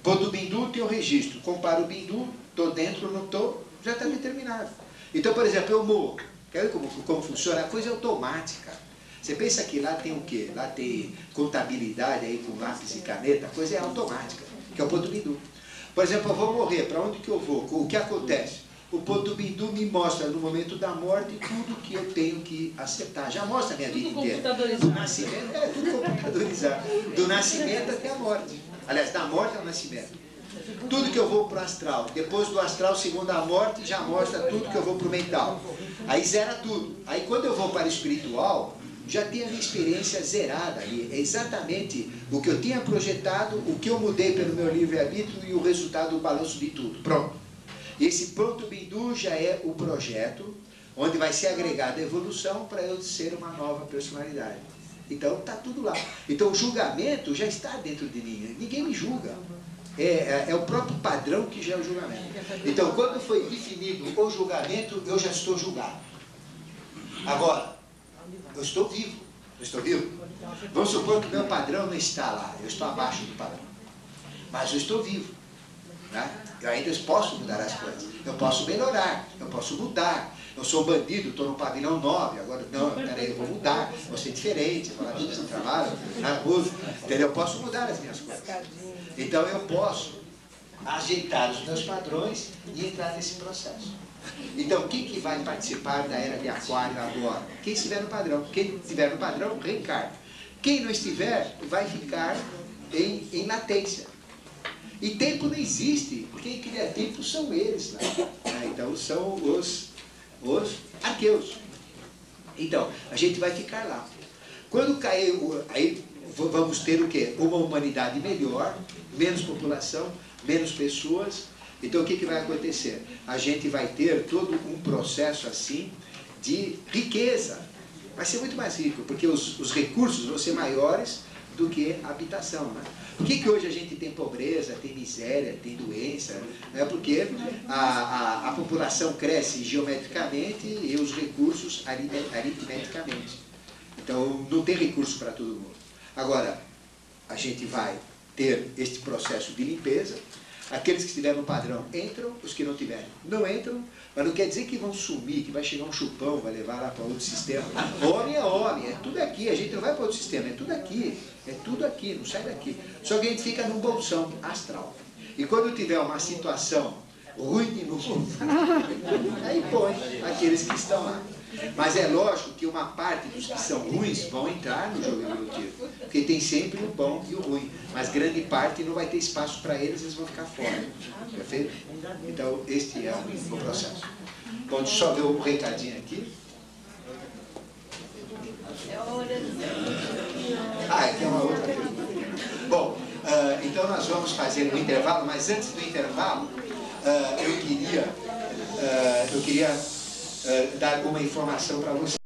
Ponto Bindu tem o registro. Comparo o Bindu, estou dentro, não estou, já está determinado. Então, por exemplo, eu morro. Quer ver como funciona? A coisa é automática. Você pensa que lá tem o quê? Lá tem contabilidade aí com lápis e caneta, a coisa é automática, que é o ponto Bindu. Por exemplo, eu vou morrer, para onde que eu vou? O que acontece? O ponto Bindu me mostra no momento da morte tudo que eu tenho que acertar. Já mostra a minha vida inteira. Do nascimento, tudo computadorizado. Do nascimento até a morte. Aliás, da morte ao nascimento. Tudo que eu vou para o astral. Depois do astral, segundo a morte, já mostra tudo que eu vou para o mental. Aí zera tudo. Aí quando eu vou para o espiritual, já tem a minha experiência zerada ali. É exatamente o que eu tinha projetado, o que eu mudei pelo meu livre-arbítrio e o resultado do balanço de tudo. Pronto. Esse ponto Bindu já é o projeto, onde vai ser agregada a evolução para eu ser uma nova personalidade. Então está tudo lá. Então o julgamento já está dentro de mim. Ninguém me julga. É o próprio padrão que já é o julgamento. Então quando foi definido o julgamento, eu já estou julgado. Agora, eu estou vivo. Eu estou vivo. Vamos supor que o meu padrão não está lá. Eu estou abaixo do padrão. Mas eu estou vivo. Né? Eu ainda posso mudar as coisas. Eu posso melhorar. Eu posso mudar. Eu sou bandido, estou no pavilhão 9. Agora, não, peraí, eu vou mudar. Vou ser diferente. Vou lá no seu trabalho, na música. Entendeu? Eu posso mudar as minhas coisas. Então eu posso ajeitar os meus padrões e entrar nesse processo. Então, quem que vai participar da era de Aquário agora? Quem estiver no padrão. Quem estiver no padrão, reencarna. Quem não estiver, vai ficar em latência. E tempo não existe. Quem cria tempo são eles lá. Então, são os arqueus. Então, a gente vai ficar lá. Quando cair, aí vamos ter o quê? Uma humanidade melhor, menos população, menos pessoas. Então, o que vai acontecer? A gente vai ter todo um processo assim de riqueza. Vai ser muito mais rico, porque os recursos vão ser maiores do que a habitação. Né? Por que hoje a gente tem pobreza, tem miséria, tem doença? É porque a população cresce geometricamente e os recursos aritmeticamente. Então, não tem recurso para todo mundo. Agora, a gente vai ter este processo de limpeza. Aqueles que estiverem no padrão entram, os que não tiverem não entram, mas não quer dizer que vão sumir, que vai chegar um chupão, vai levar lá para outro sistema. Homem, é tudo aqui, a gente não vai para outro sistema, é tudo aqui, não sai daqui. Só que a gente fica num bolsão astral. E quando tiver uma situação ruim no mundo, aí põe aqueles que estão lá. Mas é lógico que uma parte dos que são ruins vão entrar no jogo evolutivo, porque tem sempre o bom e o ruim, mas grande parte não vai ter espaço para eles, eles vão ficar fora. Perfeito? Então, este é o processo. Bom, deixa eu só ver um recadinho aqui. Aqui é uma outra pergunta. Bom, então nós vamos fazer um intervalo, mas antes do intervalo, eu queria dar uma informação para vocês.